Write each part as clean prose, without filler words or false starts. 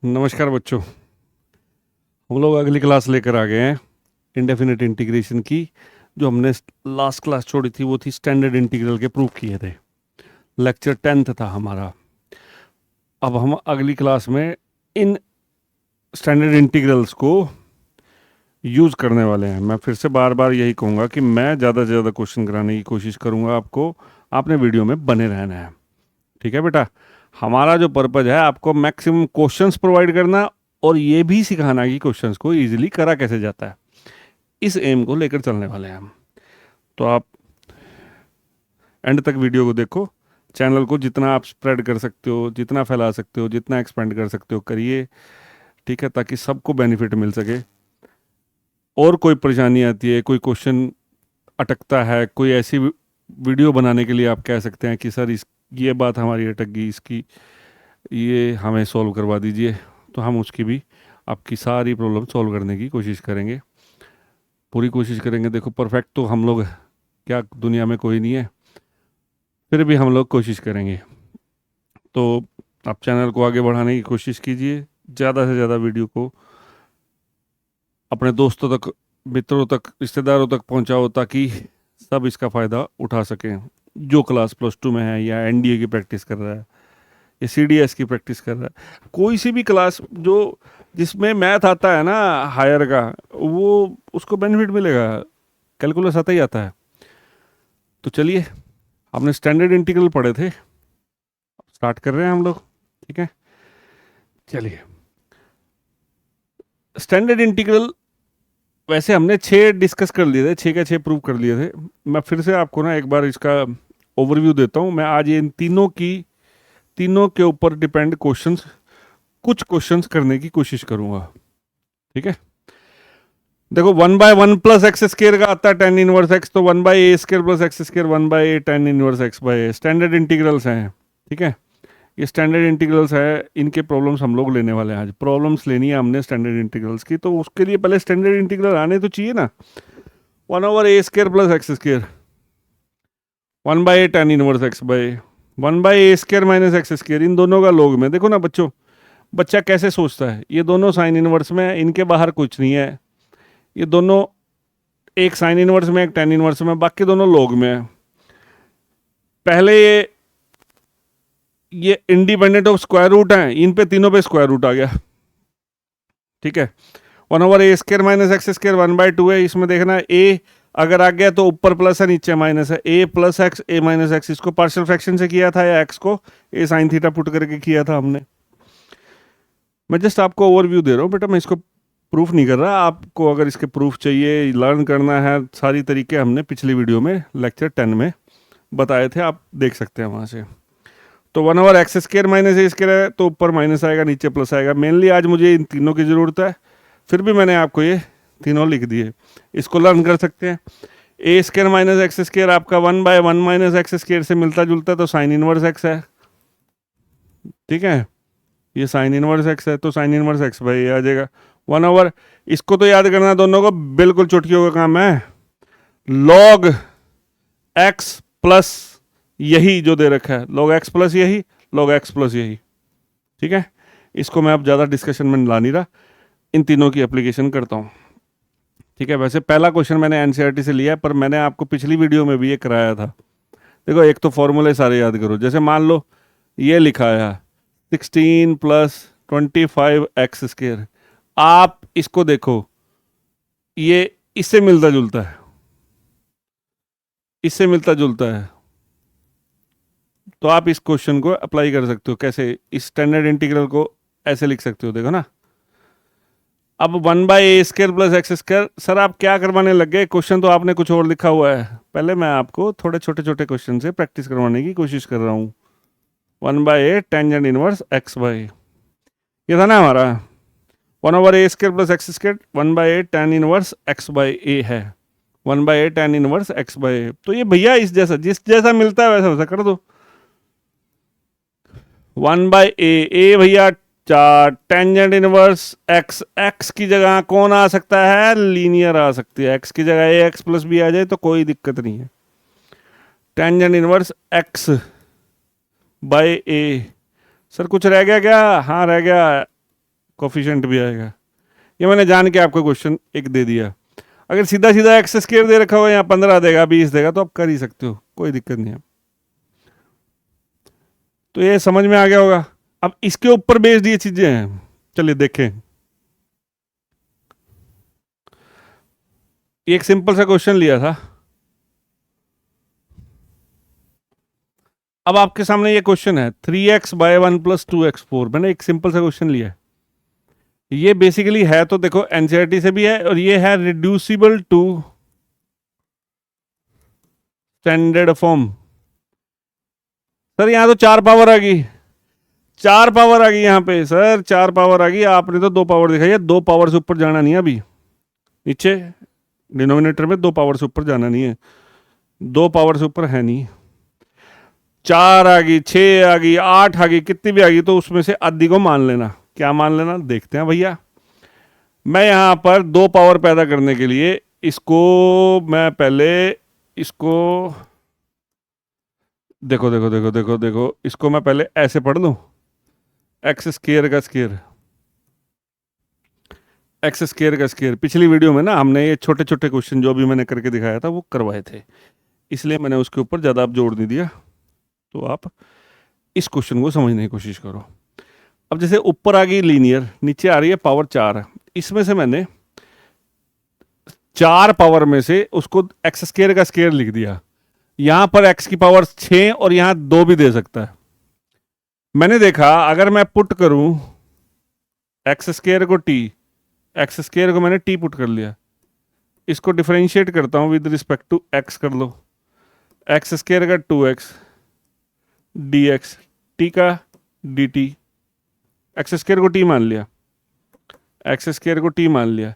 नमस्कार बच्चों। हम लोग अगली क्लास लेकर आ गए हैं इंडेफिनिट इंटीग्रेशन की। जो हमने लास्ट क्लास छोड़ी थी वो थी स्टैंडर्ड इंटीग्रल के प्रूफ किए थे। लेक्चर 10th था हमारा। अब हम अगली क्लास में इन स्टैंडर्ड इंटीग्रल्स को यूज़ करने वाले हैं। मैं फिर से बार बार यही कहूँगा कि मैं ज़्यादा से ज़्यादा क्वेश्चन कराने की कोशिश करूँगा आपको। आपने वीडियो में बने रहना है, ठीक है बेटा। हमारा जो पर्पज़ है आपको मैक्सिमम क्वेश्चंस प्रोवाइड करना और ये भी सिखाना कि क्वेश्चंस को इजीली करा कैसे जाता है। इस एम को लेकर चलने वाले हैं हम। तो आप एंड तक वीडियो को देखो। चैनल को जितना आप स्प्रेड कर सकते हो, जितना फैला सकते हो, जितना एक्सपेंड कर सकते हो करिए, ठीक है, ताकि सबको बेनिफिट मिल सके। और कोई परेशानी आती है, कोई क्वेश्चन अटकता है, कोई ऐसी वीडियो बनाने के लिए आप कह सकते हैं कि सर इस ये बात हमारी अटक गई, इसकी ये हमें सॉल्व करवा दीजिए, तो हम उसकी भी आपकी सारी प्रॉब्लम सॉल्व करने की कोशिश करेंगे, पूरी कोशिश करेंगे। देखो परफेक्ट तो हम लोग क्या दुनिया में कोई नहीं है, फिर भी हम लोग कोशिश करेंगे। तो आप चैनल को आगे बढ़ाने की कोशिश कीजिए, ज़्यादा से ज़्यादा वीडियो को अपने दोस्तों तक, मित्रों तक, रिश्तेदारों तक पहुंचाओ ताकि सब इसका फ़ायदा उठा सकें। जो क्लास +2 में है या एनडीए की प्रैक्टिस कर रहा है या सीडीएस की प्रैक्टिस कर रहा है, कोई सी भी क्लास जो जिसमें मैथ आता है ना हायर का, वो उसको बेनिफिट मिलेगा। कैलकुलस आता ही आता है। तो चलिए, हमने स्टैंडर्ड इंटीग्रल पढ़े थे, स्टार्ट कर रहे हैं हम लोग, ठीक है। चलिए, स्टैंडर्ड इंटीग्रल वैसे हमने 6 डिस्कस कर लिए थे, 6 के 6 प्रूव कर लिए थे। मैं फिर से आपको ना एक बार इसका ओवरव्यू देता हूँ। मैं आज इन तीनों के ऊपर डिपेंड कुछ क्वेश्चंस करने की कोशिश करूंगा, ठीक है। देखो 1/1 + x² का आता है tan इनवर्स x, तो 1/a² + x² 1/a tan inverse x/a standard integrals हैं, ठीक है। ये स्टैंडर्ड इंटीग्रल्स है, इनके प्रॉब्लम्स हम लोग लेने वाले हैं आज। प्रॉब्लम्स लेनी है हमने स्टैंडर्ड इंटीग्रल्स की, तो उसके लिए पहले स्टैंडर्ड इंटीग्रल आने तो चाहिए ना। 1/a² + x², 1/a tan inverse x/a, 1/a² - x²। इन दोनों का लॉग में देखो ना बच्चों, बच्चा कैसे सोचता है। ये दोनों साइन इनवर्स में है, इनके बाहर कुछ नहीं है। ये दोनों, एक साइन इनवर्स में, एक tan इनवर्स में, बाकी दोनों लॉग में है। पहले ये इंडिपेंडेंट ऑफ स्क्वायर रूट हैं, इन पे तीनों पे स्क्वायर रूट आ गया, ठीक है। 1/a² - x² 1/2 है। इसमें देखना a अगर आ गया तो ऊपर प्लस है, नीचे माइनस है। a + x, a - x, इसको पार्शियल फ्रैक्शन से किया था या x को a sin थीटा पुट करके किया था हमने। मैं जस्ट आपको ओवरव्यू दे रहा हूँ बेटा, मैं इसको प्रूफ नहीं कर रहा। आपको अगर इसके प्रूफ चाहिए, लर्न करना है, सारी तरीके हमने पिछली वीडियो में लेक्चर 10 में बताए थे, आप देख सकते हैं वहाँ से। तो 1/x² - a² है, तो ऊपर माइनस आएगा, नीचे प्लस आएगा। मेनली आज मुझे इन तीनों की ज़रूरत है, फिर भी मैंने आपको ये तीनों लिख दिए, इसको लर्न कर सकते हैं। a² - x² आपका 1/1 - x² से मिलता जुलता है, तो साइन इनवर्स x है, ठीक है। ये साइन इनवर्स x है, तो साइन इनवर्स x/a आ जाएगा। 1/, इसको तो याद करना दोनों को, बिल्कुल चुटकियों का काम है। log x प्लस यही जो दे रखा है, log x प्लस यही, log x प्लस यही, ठीक है। इसको मैं अब ज़्यादा डिस्कशन में ला नहीं रहा, इन तीनों की एप्लीकेशन करता हूँ, ठीक है। वैसे पहला क्वेश्चन मैंने एनसीईआरटी से लिया है, पर मैंने आपको पिछली वीडियो में भी ये कराया था। देखो, एक तो फॉर्मूले सारे याद करो। जैसे मान लो ये लिखा है 16 + 25x², आप इसको देखो, ये इससे मिलता जुलता है, इससे मिलता जुलता है, तो आप इस क्वेश्चन को अप्लाई कर सकते हो। कैसे? इस स्टैंडर्ड इंटीग्रल को ऐसे लिख सकते हो, देखो ना। अब 1/a² + x², सर आप क्या करवाने लग गए? क्वेश्चन तो आपने कुछ और लिखा हुआ है। पहले मैं आपको थोड़े छोटे छोटे क्वेश्चन से प्रैक्टिस करवाने की कोशिश कर रहा हूँ। 1/a tan इनवर्स x/a, ये था ना हमारा। 1/a² + x², 1/a tan inverse x/a है। 1/a tan इनवर्स x/a, तो ये भैया इस जैसा, जिस जैसा मिलता है वैसा वैसा कर दो। 1/a भैया 4, टेंजेंट इनवर्स x, x की जगह कौन आ सकता है? लीनियर आ सकती है। x की जगह ax + b आ जाए तो कोई दिक्कत नहीं है। टेंजेंट इनवर्स x/a, सर कुछ रह गया क्या? हाँ रह गया, कोफिशिएंट भी आएगा। ये मैंने जान के आपको क्वेश्चन एक दे दिया। अगर सीधा सीधा एक्स स्क्वायर दे रखा हो, यहाँ 15 देगा 20 देगा, तो आप कर ही सकते हो, कोई दिक्कत नहीं है। तो ये समझ में आ गया होगा। अब इसके ऊपर बेस्ड ये चीजें हैं, चलिए देखें। एक सिंपल सा क्वेश्चन लिया था। अब आपके सामने ये क्वेश्चन है 3x बाय 1 प्लस 2x4। मैंने एक सिंपल सा क्वेश्चन लिया है। ये बेसिकली है तो देखो एनसीईआरटी से भी है, और ये है reducible to standard form. Sir यहाँ तो 4 पावर आ गई, 4 पावर आ गई यहाँ पे सर, 4 पावर आ गई। आपने तो 2 पावर दिखाई है, 2 पावर से ऊपर जाना नहीं है अभी। नीचे डिनोमिनेटर में 2 पावर से ऊपर जाना नहीं है, 2 पावर से ऊपर है नहीं। 4 आ गई, 6 आ गई, 8 आ गई, कितनी भी आ गई, तो उसमें से आधी को मान लेना। क्या मान लेना, देखते हैं भैया। मैं यहाँ पर 2 पावर पैदा करने के लिए इसको मैं पहले इसको देखो देखो देखो देखो देखो इसको मैं पहले ऐसे पढ़ लूँ, एक्स स्क्वायर का स्क्वायर, एक्स स्क्वायर का स्क्वायर। पिछली वीडियो में ना हमने ये छोटे छोटे क्वेश्चन जो भी मैंने करके दिखाया था वो करवाए थे, इसलिए मैंने उसके ऊपर ज़्यादा आप जोड़ नहीं दिया। तो आप इस क्वेश्चन को समझने की कोशिश करो। अब जैसे ऊपर आ गई लीनियर, नीचे आ रही है पावर 4, इसमें से मैंने 4 पावर में से उसको एक्स स्क्वायर का स्क्वायर लिख दिया। यहां पर एक्स की पावर 6 और यहां 2 भी दे सकता है। मैंने देखा अगर मैं पुट करूं एक्स स्क्वायर को टी, एक्स स्क्वायर को मैंने टी पुट कर लिया, इसको डिफरेंशिएट करता हूं विद रिस्पेक्ट टू एक्स कर लो, एक्स स्क्वायर का 2x डी एक्स, टी का डी टी, एक्स स्क्वायर को टी मान लिया, एक्स स्क्वायर को टी मान लिया,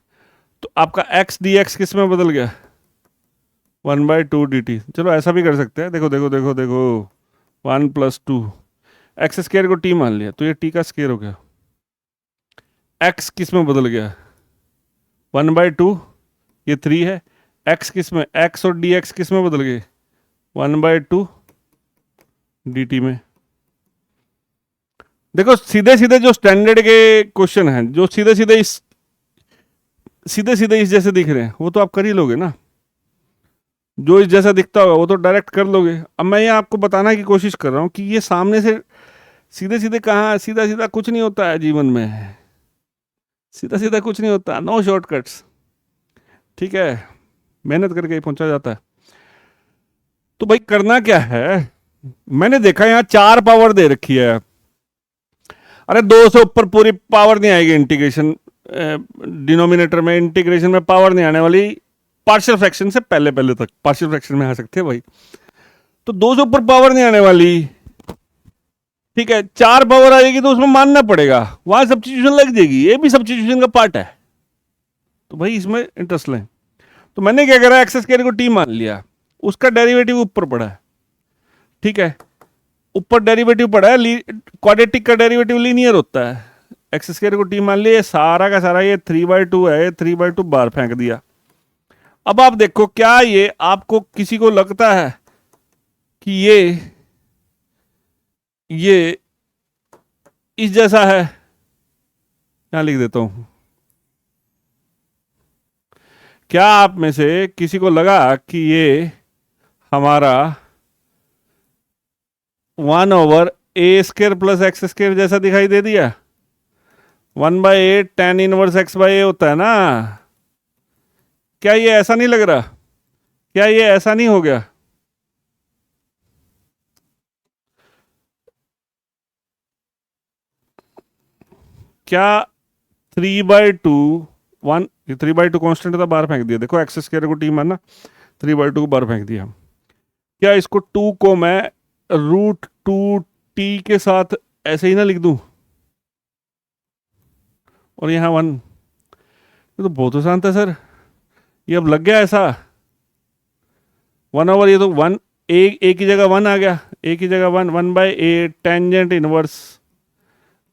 तो आपका एक्स डी एक्स किस में बदल गया, 1/2 डी टी। चलो ऐसा भी कर सकते हैं, देखो देखो देखो देखो 1 + 2, एक्स स्क्वायर को टी मान लिया तो ये टी का स्क्वायर हो गया। एक्स किस में बदल गया, 1/2, ये 3 है। एक्स किस में, एक्स और डी एक्स किस में बदल गए, 1/2 डी टी में। देखो सीधे सीधे जो स्टैंडर्ड के क्वेश्चन हैं, जो सीधे सीधे इस जैसे दिख रहे हैं, वो तो आप कर ही लोगे ना। जो इस जैसा दिखता होगा वो तो डायरेक्ट कर लोगे। अब मैं ये आपको बताने की कोशिश कर रहा हूँ कि ये सामने से सीधे सीधे कहाँ, सीधा सीधा कुछ नहीं होता है जीवन में, सीधा सीधा कुछ नहीं होता, नो शॉर्टकट्स, ठीक है, मेहनत करके ही पहुंचा जाता है। तो भाई करना क्या है, मैंने देखा यहाँ 4 पावर दे रखी है। अरे 2 से ऊपर पूरी पावर नहीं आएगी इंटीग्रेशन, डिनोमिनेटर में इंटीग्रेशन में पावर नहीं आने वाली, पार्शियल फ्रैक्शन से पहले पहले तक पार्शियल फ्रैक्शन में आ सकते हैं भाई। तो 2 से ऊपर पावर नहीं आने वाली, ठीक है, 4 पावर आएगी तो उसमें मानना पड़ेगा, वहां सब्स्टिट्यूशन लग जाएगी, ये भी सब्स्टिट्यूशन का पार्ट है। तो भाई इसमें इंटरेस्ट लें। तो मैंने क्या करा, एक्स स्क्वायर को टी मान लिया, उसका डेरिवेटिव ऊपर पड़ा है, ठीक है, ऊपर डेरिवेटिव पड़ा है, क्वाड्रेटिक का डेरिवेटिव लीनियर होता है। एक्स स्क्वायर को टी मान लिया, सारा का सारा ये 3/2 है, 3/2 बाहर फेंक दिया। अब आप देखो क्या ये आपको किसी को लगता है कि ये इस जैसा है, यहां लिख देता हूं, क्या आप में से किसी को लगा कि ये हमारा 1/a² + x² जैसा दिखाई दे दिया, 1/8 tan इनवर्स x/a होता है ना, क्या ये ऐसा नहीं लग रहा, क्या ये ऐसा नहीं हो गया, क्या 3/2 1, 3/2 कांस्टेंट था, बाहर फेंक दिया, देखो एक्स स्क्वायर को टी मानना, 3/2 को बाहर फेंक दिया। क्या इसको 2 को मैं √2t के साथ ऐसे ही ना लिख दूं, और यहाँ 1, ये तो बहुत आसान था सर, ये अब लग गया ऐसा 1/, ये तो 1, ए की जगह 1 आ गया, ए की जगह 1/8 टेंजेंट इनवर्स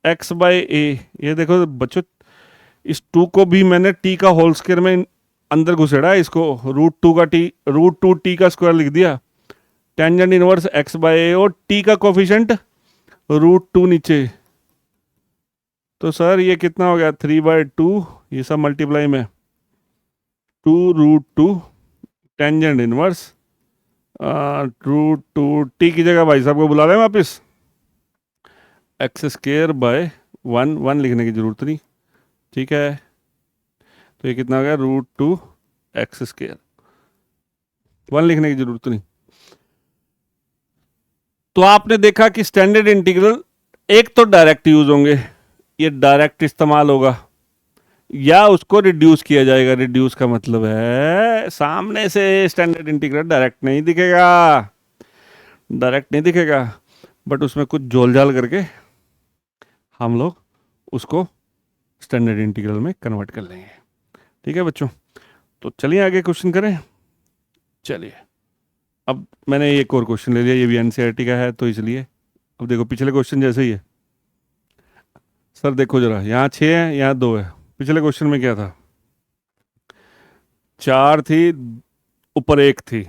x/a। ये देखो बच्चों, इस 2 को भी मैंने t का होल स्क्वायर में अंदर घुसेड़ा है, इसको √2t का स्क्वायर लिख दिया, टेंजेंट इनवर्स x/a, और t का कोफिशिएंट √2 नीचे, तो सर ये कितना हो गया 3/2, ये सब मल्टीप्लाई में 2√2 टेंजेंट इनवर्स √2 टी की जगह भाई साहब को बुला लें वापस, x² / 1 लिखने की जरूरत नहीं, ठीक है। तो ये कितना हो गया √2 x², 1 लिखने की जरूरत नहीं। तो आपने देखा कि स्टैंडर्ड इंटीग्रल एक तो डायरेक्ट यूज होंगे, ये डायरेक्ट इस्तेमाल होगा, या उसको रिड्यूस किया जाएगा। रिड्यूस का मतलब है सामने से स्टैंडर्ड इंटीग्रल डायरेक्ट नहीं दिखेगा, डायरेक्ट नहीं दिखेगा, बट उसमें कुछ जोल जाल करके हम लोग उसको स्टैंडर्ड इंटीग्रल में कन्वर्ट कर लेंगे। ठीक है बच्चों, तो चलिए आगे क्वेश्चन करें। चलिए, अब मैंने एक और क्वेश्चन ले लिया, ये भी एनसीईआरटी का है, तो इसलिए अब देखो पिछले क्वेश्चन जैसे ही है। सर देखो जरा, यहाँ 6 है, यहाँ 2 है। पिछले क्वेश्चन में क्या था, 4 थी, ऊपर 1 थी,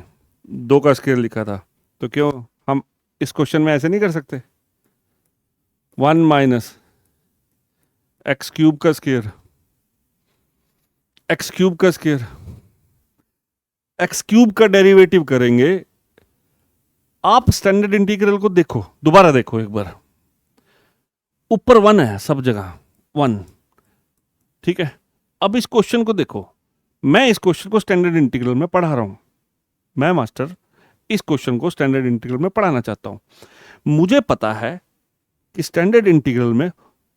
2 का स्केयर लिखा था। तो क्यों हम इस क्वेश्चन में ऐसे नहीं कर सकते, 1 - x³ का स्केयर, x³ का स्केयर, x³ का डेरिवेटिव करेंगे। आप स्टैंडर्ड इंटीग्रल को देखो, दोबारा देखो एक बार, ऊपर 1 है सब जगह, 1, ठीक है। अब इस क्वेश्चन को देखो, मैं इस क्वेश्चन को स्टैंडर्ड इंटीग्रल में पढ़ा रहा हूं, मैं मास्टर इस क्वेश्चन को स्टैंडर्ड इंटीग्रल में पढ़ाना चाहता हूं। मुझे पता है कि स्टैंडर्ड इंटीग्रल में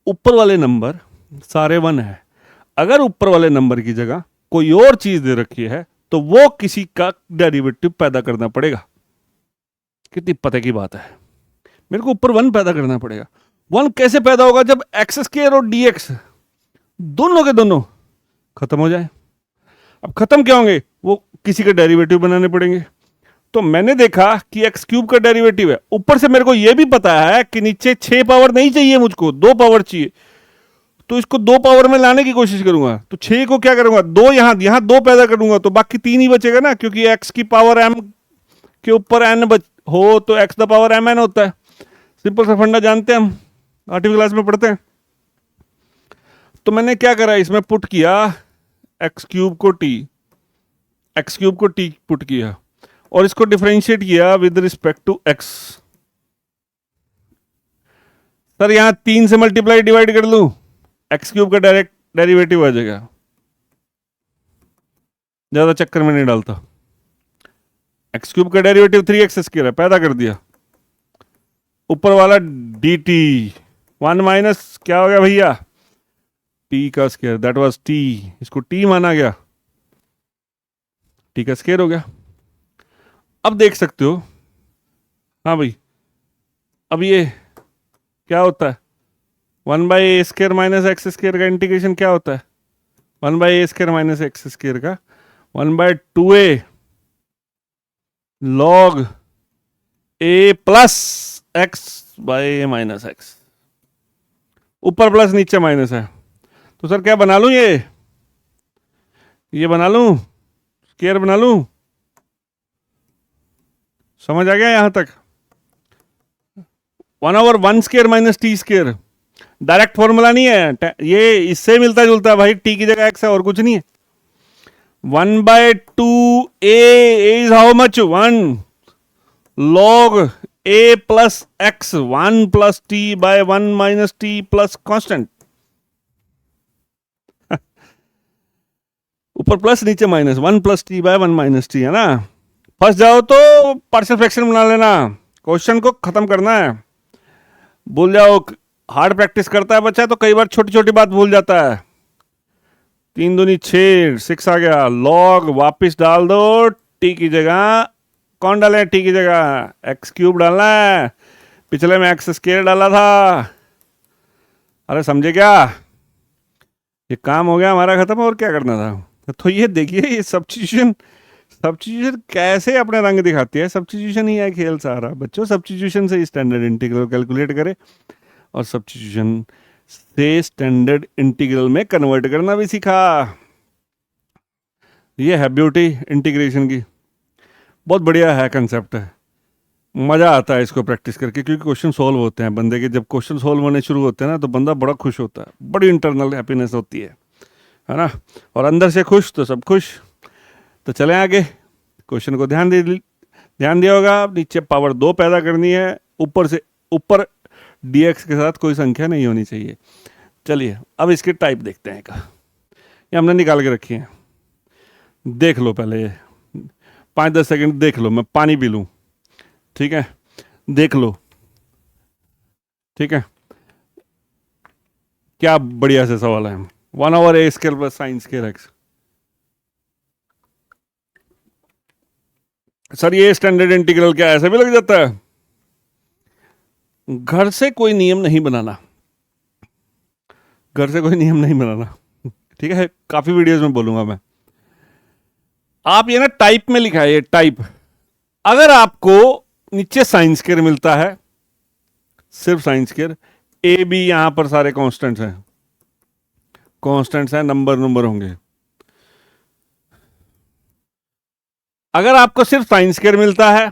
ऊपर वाले नंबर सारे 1 है। अगर ऊपर वाले नंबर की जगह कोई और चीज दे रखी है तो वो किसी का डेरिवेटिव पैदा करना पड़ेगा। कितनी पते की बात है, मेरे को ऊपर 1 पैदा करना पड़ेगा। 1 कैसे पैदा होगा, जब x² और dx दोनों के दोनों खत्म हो जाए। अब खत्म क्या होंगे, वो किसी के डेरिवेटिव बनाने पड़ेंगे। तो मैंने देखा कि x³ का डेरिवेटिव है, ऊपर से मेरे को यह भी पता है कि नीचे 6 पावर नहीं चाहिए, मुझको 2 पावर चाहिए। तो इसको 2 पावर में लाने की कोशिश करूंगा। तो 6 को क्या करूंगा, 2 यहां 2 पैदा करूंगा, तो बाकी 3 ही बचेगा ना, क्योंकि x की पावर m के ऊपर n हो तो x⁻m n होता है। सिंपल सा फंडा जानते हैं हम, 8वीं क्लास में पढ़ते हैं। तो मैंने क्या करा, इसमें पुट किया x³ को t पुट किया और इसको डिफरेंशिएट किया with respect to x। Sir यहां 3 से मल्टीप्लाई डिवाइड कर लूं, x³ का डायरेक्ट डेरिवेटिव आ जाएगा, ज्यादा चक्कर में नहीं डालता। x³ का डेरिवेटिव 3x² है, पैदा कर दिया। ऊपर वाला dt 1 - क्या हो गया भैया, t का स्क्वायर, दैट वाज t, इसको t माना गया, t का स्क्वायर हो गया। अब देख सकते हो, हाँ भाई, अब ये क्या होता है, 1/a² - x² का इंटीग्रेशन क्या होता है, 1/a² - x² का 1/2a log a plus x/a - x, ऊपर प्लस नीचे माइनस है। तो सर क्या बना लूं, ये बना लूं, स्क्वायर बना लूं, समझ आ गया यहां तक। 1/1² - t², डायरेक्ट फॉर्मूला नहीं है, ये इससे मिलता जुलता है भाई, t की जगह x है और कुछ नहीं है। 1/2a is how much, 1 log a plus x, 1 plus t/1 - t plus constant, ऊपर प्लस नीचे माइनस, 1 plus t/1 - t है ना। फंस जाओ तो पार्शियल फ्रैक्शन बना लेना, क्वेश्चन को खत्म करना है। भूल जाओ, हार्ड प्रैक्टिस करता है बच्चा तो कई बार छोटी छोटी बात भूल जाता है। 3 दूनी 6, 6 आ गया, लॉग वापिस डाल दो, टी की जगह कौन डाले, टी की जगह x³ डालना है, पिछले में x² डाला था। अरे समझे क्या, ये काम हो गया हमारा खत्म, और क्या करना था। तो ये देखिए, ये सब्स्टिट्यूशन कैसे अपने रंग दिखाती है। सब्स्टिट्यूशन ही है खेल सारा बच्चों, सब्स्टिट्यूशन से स्टैंडर्ड इंटीग्रल कैलकुलेट करे और सब्स्टिट्यूशन से स्टैंडर्ड इंटीग्रल में कन्वर्ट करना भी सीखा। ये है ब्यूटी इंटीग्रेशन की, बहुत बढ़िया है, कंसेप्ट है। मज़ा आता है इसको प्रैक्टिस करके, क्योंकि क्वेश्चन सॉल्व होते हैं बंदे के। जब क्वेश्चन सॉल्व होने शुरू होते हैं ना तो बंदा बड़ा खुश होता है, बड़ी इंटरनल हैप्पीनेस होती है ना। और अंदर से खुश तो सब खुश। तो चलें आगे। क्वेश्चन को ध्यान दिया होगा। नीचे पावर 2 पैदा करनी है, ऊपर से ऊपर dx के साथ कोई संख्या नहीं होनी चाहिए। चलिए अब इसके टाइप देखते हैं। ये हमने निकाल के रखी है, देख लो पहले। 5-10 सेकंड देख लो, मैं पानी पी लूँ। ठीक है, देख लो। ठीक है, क्या बढ़िया से सवाल है। 1/a² plus sin square x। Sir ये स्टैंडर्ड इंटीग्रल क्या ऐसे भी लग जाता है? घर से कोई नियम नहीं बनाना, घर से कोई नियम नहीं बनाना। ठीक है, काफी वीडियोस में बोलूंगा मैं। आप ये ना टाइप में लिखा है, ये टाइप। अगर आपको नीचे साइन स्क्वायर मिलता है, सिर्फ साइन स्क्वायर, ए बी यहां पर सारे कांस्टेंट्स हैं, कांस्टेंट्स हैं, नंबर होंगे। अगर आपको सिर्फ साइन स्क्वायर मिलता है,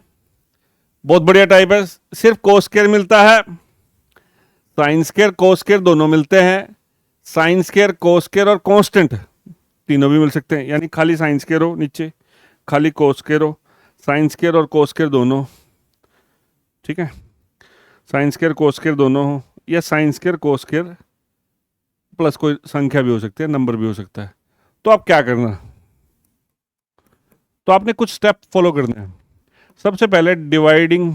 बहुत बढ़िया टाइप है। सिर्फ कोस स्क्वायर मिलता है, साइन स्क्वायर कोस स्क्वायर दोनों मिलते हैं। साइन स्क्वायर कोस स्क्वायर और कांस्टेंट तीनों भी मिल सकते हैं, यानी खाली साइन स्क्वायर हो नीचे, खाली कोस स्क्वायर हो, साइन स्क्वायर और कोस स्क्वायर दोनों। ठीक है, साइन स्क्वायर कोस स्क्वायर दोनों हो, या sine square cos square plus कोई संख्या भी हो सकती है, नंबर भी हो सकता है। तो आप क्या करना, तो आपने कुछ स्टेप फॉलो करने हैं। सबसे पहले dividing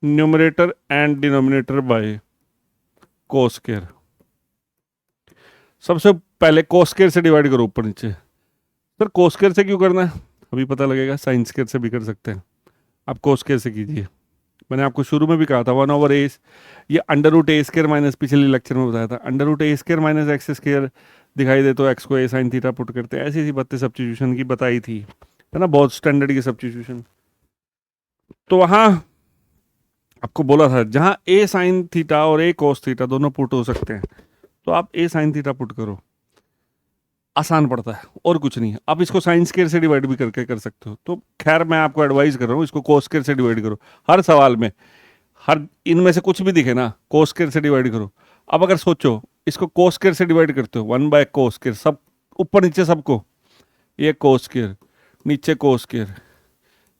numerator and denominator by cos square. सबसे पहले कोस स्क्वायर से डिवाइड करो ऊपर नीचे। सर कोस स्क्वायर से क्यों करना है, अभी पता लगेगा। साइन स्क्वायर से भी कर सकते हैं, आप कोस स्क्वायर से कीजिए। मैंने आपको शुरू में भी कहा था 1/a, ये अंडर रूट a² माइनस, पिछले लेक्चर में बताया था। Under root a² minus x square दिखाई दे तो एक्स को a sin थीटा पुट करते हैं। ऐसी ऐसी बातें सब्स्टिट्यूशन की बताई थी, है ना, बहुत स्टैंडर्ड की सब्स्टिट्यूशन। तो वहाँ आपको बोला था जहाँ a sin थीटा और a cos थीटा दोनों पुट हो सकते हैं, तो आप a sin थीटा पुट करो, आसान पड़ता है और कुछ नहीं है। आप इसको साइन स्क्वायर से डिवाइड भी करके कर सकते हो। तो खैर मैं आपको एडवाइस कर रहा हूँ, इसको कोस स्क्वायर से डिवाइड करो हर सवाल में। हर इनमें से कुछ भी दिखे ना, कोस स्क्वायर से डिवाइड करो। अब अगर सोचो इसको कोस स्क्वायर से डिवाइड करते हो, 1/cos स्क्वायर, सब ऊपर नीचे सबको, ये कोस स्क्वायर, नीचे कोस स्क्वायर,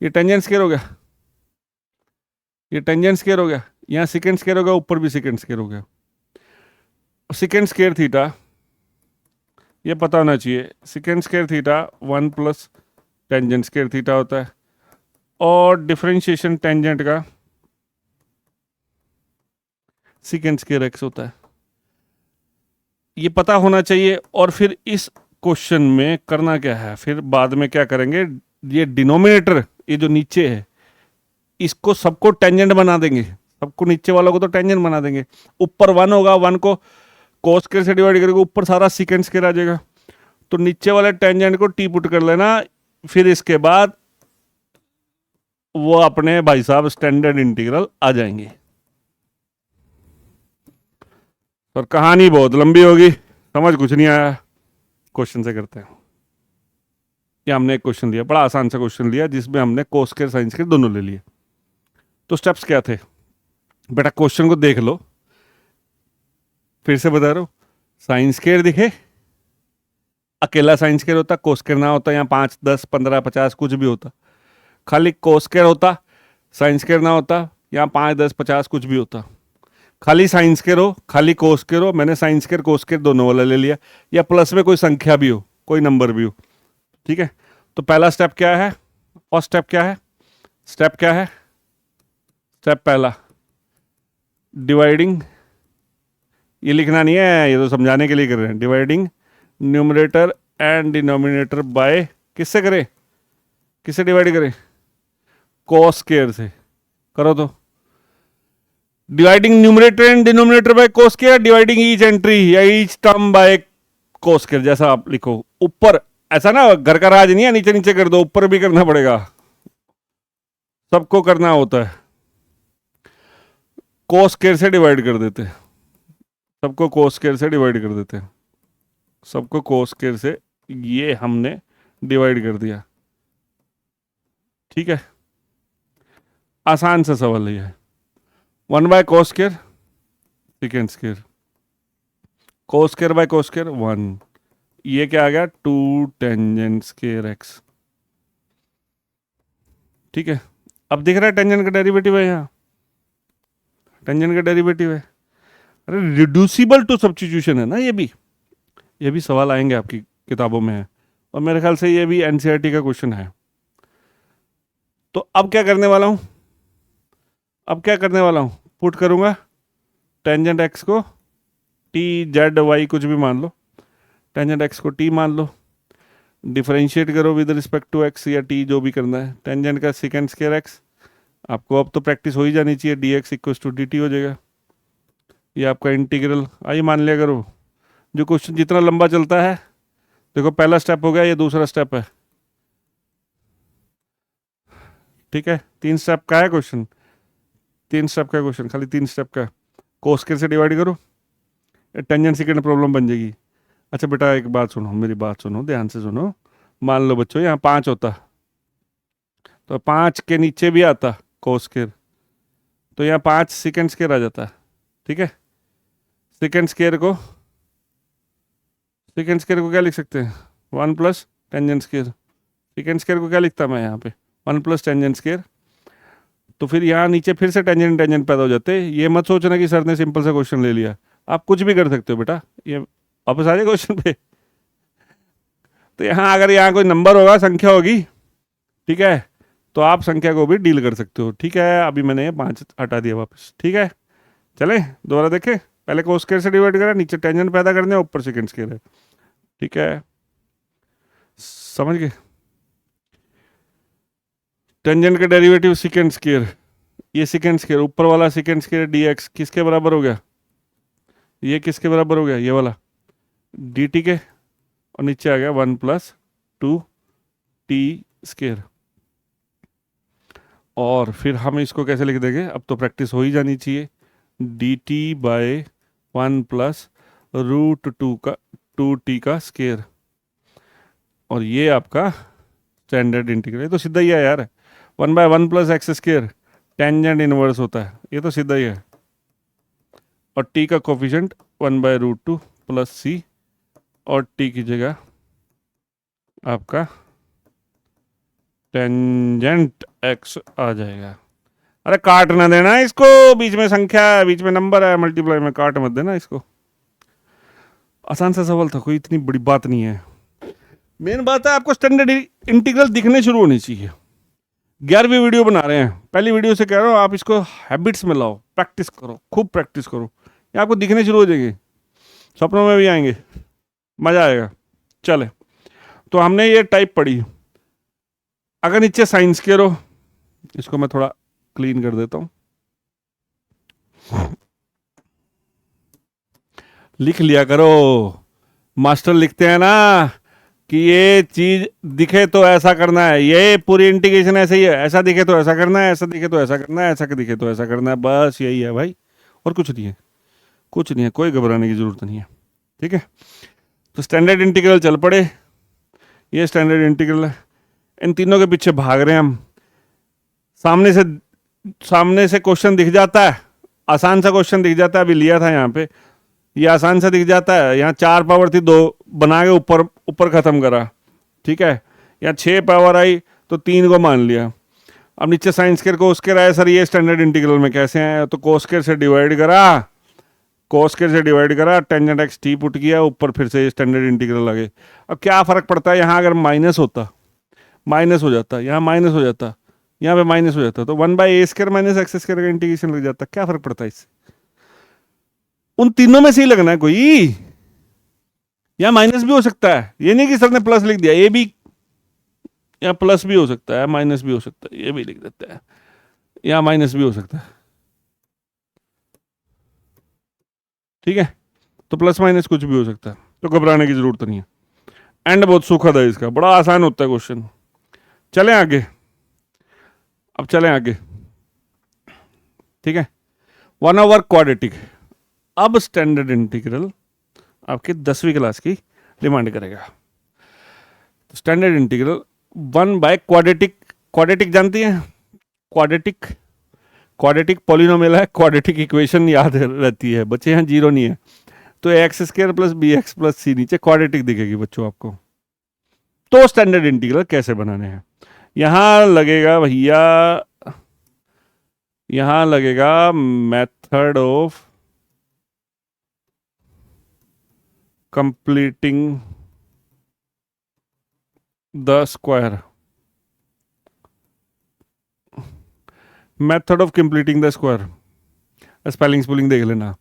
ये टेंजेंट स्क्वायर हो गया, ये टेंजेंट स्क्वायर हो गया, यहाँ सेकेंड स्क्वायर हो गया, ऊपर भी सेकेंड स्क्वायर हो गया। सेकेंड स्क्वायर थीटा ये पता होना चाहिए, second square theta 1 plus tangent square theta होता है, और डिफरेंशिएशन टेंजेंट का सेकेंड स्क्वायर एक्स होता है। ये पता होना चाहिए। और फिर इस क्वेश्चन में करना क्या है, फिर बाद में क्या करेंगे, ये डिनोमिनेटर, ये जो नीचे है, इसको सबको टेंजेंट बना देंगे, सबको नीचे वालों को तो टेंजेंट बना देंगे। ऊपर 1 होगा, 1 को कोस स्क्वायर से डिवाइड करेंगे, ऊपर सारा सेकेंड स्क्वायर आ जाएगा। तो नीचे वाले टेंजेंट को टी पुट कर लेना। फिर इसके बाद वो अपने भाई साहब स्टैंडर्ड इंटीग्रल आ जाएंगे। और कहानी बहुत लंबी होगी, समझ कुछ नहीं आया, क्वेश्चन से करते हैं। ये हमने एक क्वेश्चन लिया, बड़ा आसान सा क्वेश्चन लिया, जिसमें हमने कोस स्क्वायर साइन स्क्वायर दोनों ले लिए। तो स्टेप्स क्या थे बेटा, क्वेश्चन को देख लो, फिर से बता रहा हूं। साइन स्क्वायर दिखे, अकेला साइन स्क्वायर होता, कोस स्क्वायर ना होता, यहाँ 5, 10, 15, 50 कुछ भी होता। खाली कोस स्क्वायर होता, साइन स्क्वायर ना होता, यहाँ 5, 10, 50 कुछ भी होता। खाली साइन स्क्वायर हो, खाली कोस स्क्वायर हो, मैंने साइन स्क्वायर कोस स्क्वायर दोनों वाला ले लिया, या प्लस में कोई संख्या भी हो, कोई नंबर भी हो। ठीक है, तो पहला स्टेप क्या है, फर्स्ट स्टेप क्या है, स्टेप क्या है, स्टेप पहला डिवाइडिंग, ये लिखना नहीं है, ये तो समझाने के लिए कर रहे हैं। Dividing numerator and denominator bye, किससे करें, किससे डिवाइड करें, कोस स्क्वायर से। करो तो, dividing numerator and denominator by cos square, dividing each entry या each term by cos square, जैसा आप लिखो। ऊपर ऐसा ना घर का राज नहीं है, नीचे नीचे कर दो, ऊपर भी करना पड़ेगा, सबको करना होता है। कोस स्क्वायर से डिवाइड कर देते हैं, सबको कोस स्क्वायर से डिवाइड कर देते हैं, सबको कोस स्क्वायर से ये हमने डिवाइड कर दिया। ठीक है, आसान सा सवाल है ये। 1/cos², sec², cos²/cos², 1। ये क्या आ गया, 2 tan²x। ठीक है, अब दिख रहा है टेंजेंट का डेरिवेटिव है यहाँ, टेंजेंट का डेरिवेटिव है। अरे रिड्यूसिबल टू सब्स्टिट्यूशन है ना ये भी सवाल आएंगे आपकी किताबों में है, और मेरे ख्याल से ये भी एनसीईआरटी का क्वेश्चन है। तो अब क्या करने वाला हूँ, पुट करूँगा टेंजेंट एक्स को टी जेड वाई कुछ भी मान लो, टेंजेंट एक्स को टी मान लो, डिफरेंशिएट करो विद रिस्पेक्ट टू एक्स या टी जो भी करना है, टेंजेंट का sec² एक्स। आपको अब तो प्रैक्टिस हो ही जानी चाहिए, dx इक्वल्स टू dt हो जाएगा। ये आपका इंटीग्रल आइए मान लिया करो, जो क्वेश्चन जितना लंबा चलता है, देखो पहला स्टेप हो गया, ये दूसरा स्टेप है। ठीक है, 3 स्टेप का है क्वेश्चन, 3 स्टेप का क्वेश्चन, खाली 3 स्टेप का। cos² से डिवाइड करो, टेंजेंट सेकंड प्रॉब्लम बन जाएगी। अच्छा बेटा एक बात सुनो, मेरी बात सुनो, ध्यान से सुनो। मान लो बच्चों यहाँ 5 होता, तो 5 के नीचे भी आता cos², तो यहाँ 5 sec² आ जाता। ठीक है, sec² को क्या लिख सकते हैं, 1 प्लस tan²। sec² को क्या लिखता मैं यहाँ पे, 1 प्लस tan²। तो फिर यहाँ नीचे फिर से टेंजेंट पैदा हो जाते। ये मत सोचना कि सर ने सिंपल सा क्वेश्चन ले लिया, आप कुछ भी कर सकते हो बेटा, ये वापस आ जाए क्वेश्चन पे। तो यहाँ अगर यहाँ कोई नंबर होगा, संख्या होगी, ठीक है, तो आप संख्या को भी डील कर सकते हो। ठीक है, अभी मैंने ये 5 हटा दिया वापस। ठीक है, चले दोबारा देखें, पहले cos² से डिवाइड करा, नीचे टेंजेंट पैदा करने, ऊपर sec² है। ठीक है, समझ गए, टेंजेंट का डेरिवेटिव sec², ये sec², ऊपर वाला sec² dx किसके बराबर हो गया, ये किसके बराबर हो गया, ये वाला dt के, और नीचे आ गया 1 प्लस 2t²। और फिर हम इसको कैसे लिख देंगे, अब तो प्रैक्टिस हो ही जानी चाहिए, dt/1 प्लस √2t²। और ये आपका स्टैंडर्ड इंटीग्रल, ये तो सीधा ही है यार, 1/1 प्लस x² टेंजेंट इनवर्स होता है, ये तो सीधा ही है। और t का कोफिशिएंट 1/√2 प्लस c, और t की जगह आपका टेंजेंट x आ जाएगा। अरे काट ना देना इसको, बीच में संख्या है, बीच में नंबर है, मल्टीप्लाई में काट मत देना इसको। आसान सा सवाल था, कोई इतनी बड़ी बात नहीं है। मेन बात है आपको स्टैंडर्ड इंटीग्रल दिखने शुरू होनी चाहिए। 11वीं वीडियो बना रहे हैं, पहली वीडियो से कह रहा हूँ आप इसको हैबिट्स में लाओ, प्रैक्टिस करो, खूब प्रैक्टिस करो, ये आपको दिखने शुरू हो जाएंगे, सपनों में भी आएंगे, मजा आएगा। चले, तो हमने ये टाइप पढ़ी। अगर नीचे sin², इसको मैं थोड़ा क्लीन कर देता हूं, लिख लिया करो, मास्टर लिखते हैं ना कि ये चीज दिखे तो ऐसा करना है, ये पूरी इंटीग्रेशन ऐसे ही है, ऐसा दिखे तो ऐसा करना है, ऐसा दिखे तो ऐसा करना है, ऐसा दिखे तो ऐसा करना है, बस यही है भाई, और कुछ नहीं है, कुछ नहीं है, कोई घबराने की जरूरत नहीं है। ठीक है, तो स्टैंडर्ड इंटीग्रल चल पड़े, ये स्टैंडर्ड इंटीग्रल है, इन तीनों के पीछे भाग रहे हैं हम। सामने से क्वेश्चन दिख जाता है, आसान सा क्वेश्चन दिख जाता है, अभी लिया था यहाँ पे, ये आसान सा दिख जाता है, यहाँ 4 पावर थी, 2 बना के ऊपर खत्म करा। ठीक है, यहाँ 6 पावर आई तो 3 को मान लिया। अब नीचे sin² cos² आया, सर ये स्टैंडर्ड इंटीग्रल में कैसे हैं, तो cos² से डिवाइड करा, टेंजेंट x t पुट किया, ऊपर फिर से स्टैंडर्ड इंटीग्रल आ गए। अब क्या फर्क पड़ता है, यहाँ अगर माइनस होता, माइनस हो जाता, यहाँ माइनस हो जाता, यहाँ पे माइनस हो जाता, तो 1/a² माइनस x² का इंटीग्रेशन लग जाता, क्या फर्क पड़ता है इससे, उन तीनों में से ही लगना है कोई, यहाँ माइनस भी हो सकता है, ये नहीं कि सर ने प्लस लिख दिया, ये भी यहाँ प्लस भी हो सकता है, माइनस भी हो सकता है, ये भी लिख देते हैं, यहाँ माइनस भी हो सकता है। ठीक है, तो प्लस माइनस कुछ भी हो सकता है, तो घबराने की जरूरत नहीं है, एंड बहुत सुखद है इसका, बड़ा आसान होता है क्वेश्चन। चलें आगे, अब चलें आगे। ठीक है, 1/क्वाड्रेटिक, अब स्टैंडर्ड इंटीग्रल आपकी 10वीं क्लास की डिमांड करेगा। स्टैंडर्ड इंटीग्रल 1/क्वाड्रेटिक, क्वाड्रेटिक जानती हैं, क्वाड्रेटिक क्वाड्रेटिक पॉलिनोमियल है, क्वाड्रेटिक इक्वेशन याद रहती है बच्चे, यहाँ जीरो नहीं है, तो X square plus B X plus C नीचे क्वाड्रेटिक दिखेगी बच्चों आपको। तो स्टैंडर्ड इंटीग्रल कैसे बनाने हैं, यहां लगेगा भैया, यहां लगेगा method of completing the square, method of completing the square, spelling spelling देख लेना,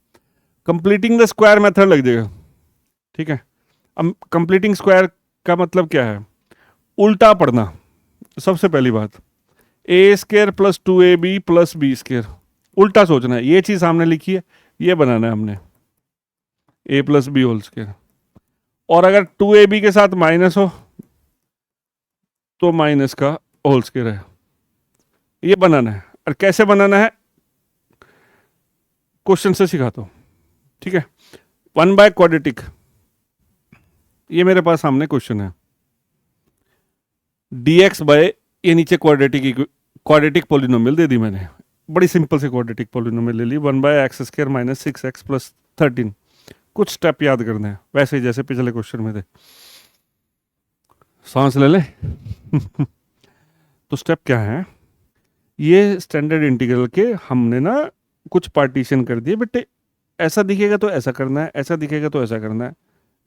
कंप्लीटिंग द स्क्वायर मेथड लग जाएगा, ठीक है। अब कंप्लीटिंग स्क्वायर का मतलब क्या है, उल्टा पढ़ना। सबसे पहली बात, A square plus 2ab plus B square, उल्टा सोचना है, ये चीज सामने लिखी है, ये बनाना है हमने, a plus B whole square, और अगर 2ab के साथ माइनस हो तो माइनस का होल स्क्वायर है, ये बनाना है। और कैसे बनाना है क्वेश्चन से सिखाता हूं, ठीक है। 1 क्वाड्रेटिक, ये मेरे पास सामने क्वेश्चन है, dx बाय, ये नीचे क्वाड्रेटिक पॉलिनोमियल दे दी मैंने, बड़ी सिंपल से क्वाड्रेटिक पॉलिनोमियल ले ली, 1/x square minus 6x plus 13। कुछ स्टेप याद करने हैं वैसे ही जैसे पिछले क्वेश्चन में थे, सांस ले ले तो स्टेप क्या है, ये स्टैंडर्ड इंटीग्रल के हमने ना कुछ पार्टीशन कर दिए, बेटे ऐसा दिखेगा तो ऐसा करना है, ऐसा दिखेगा तो ऐसा करना है,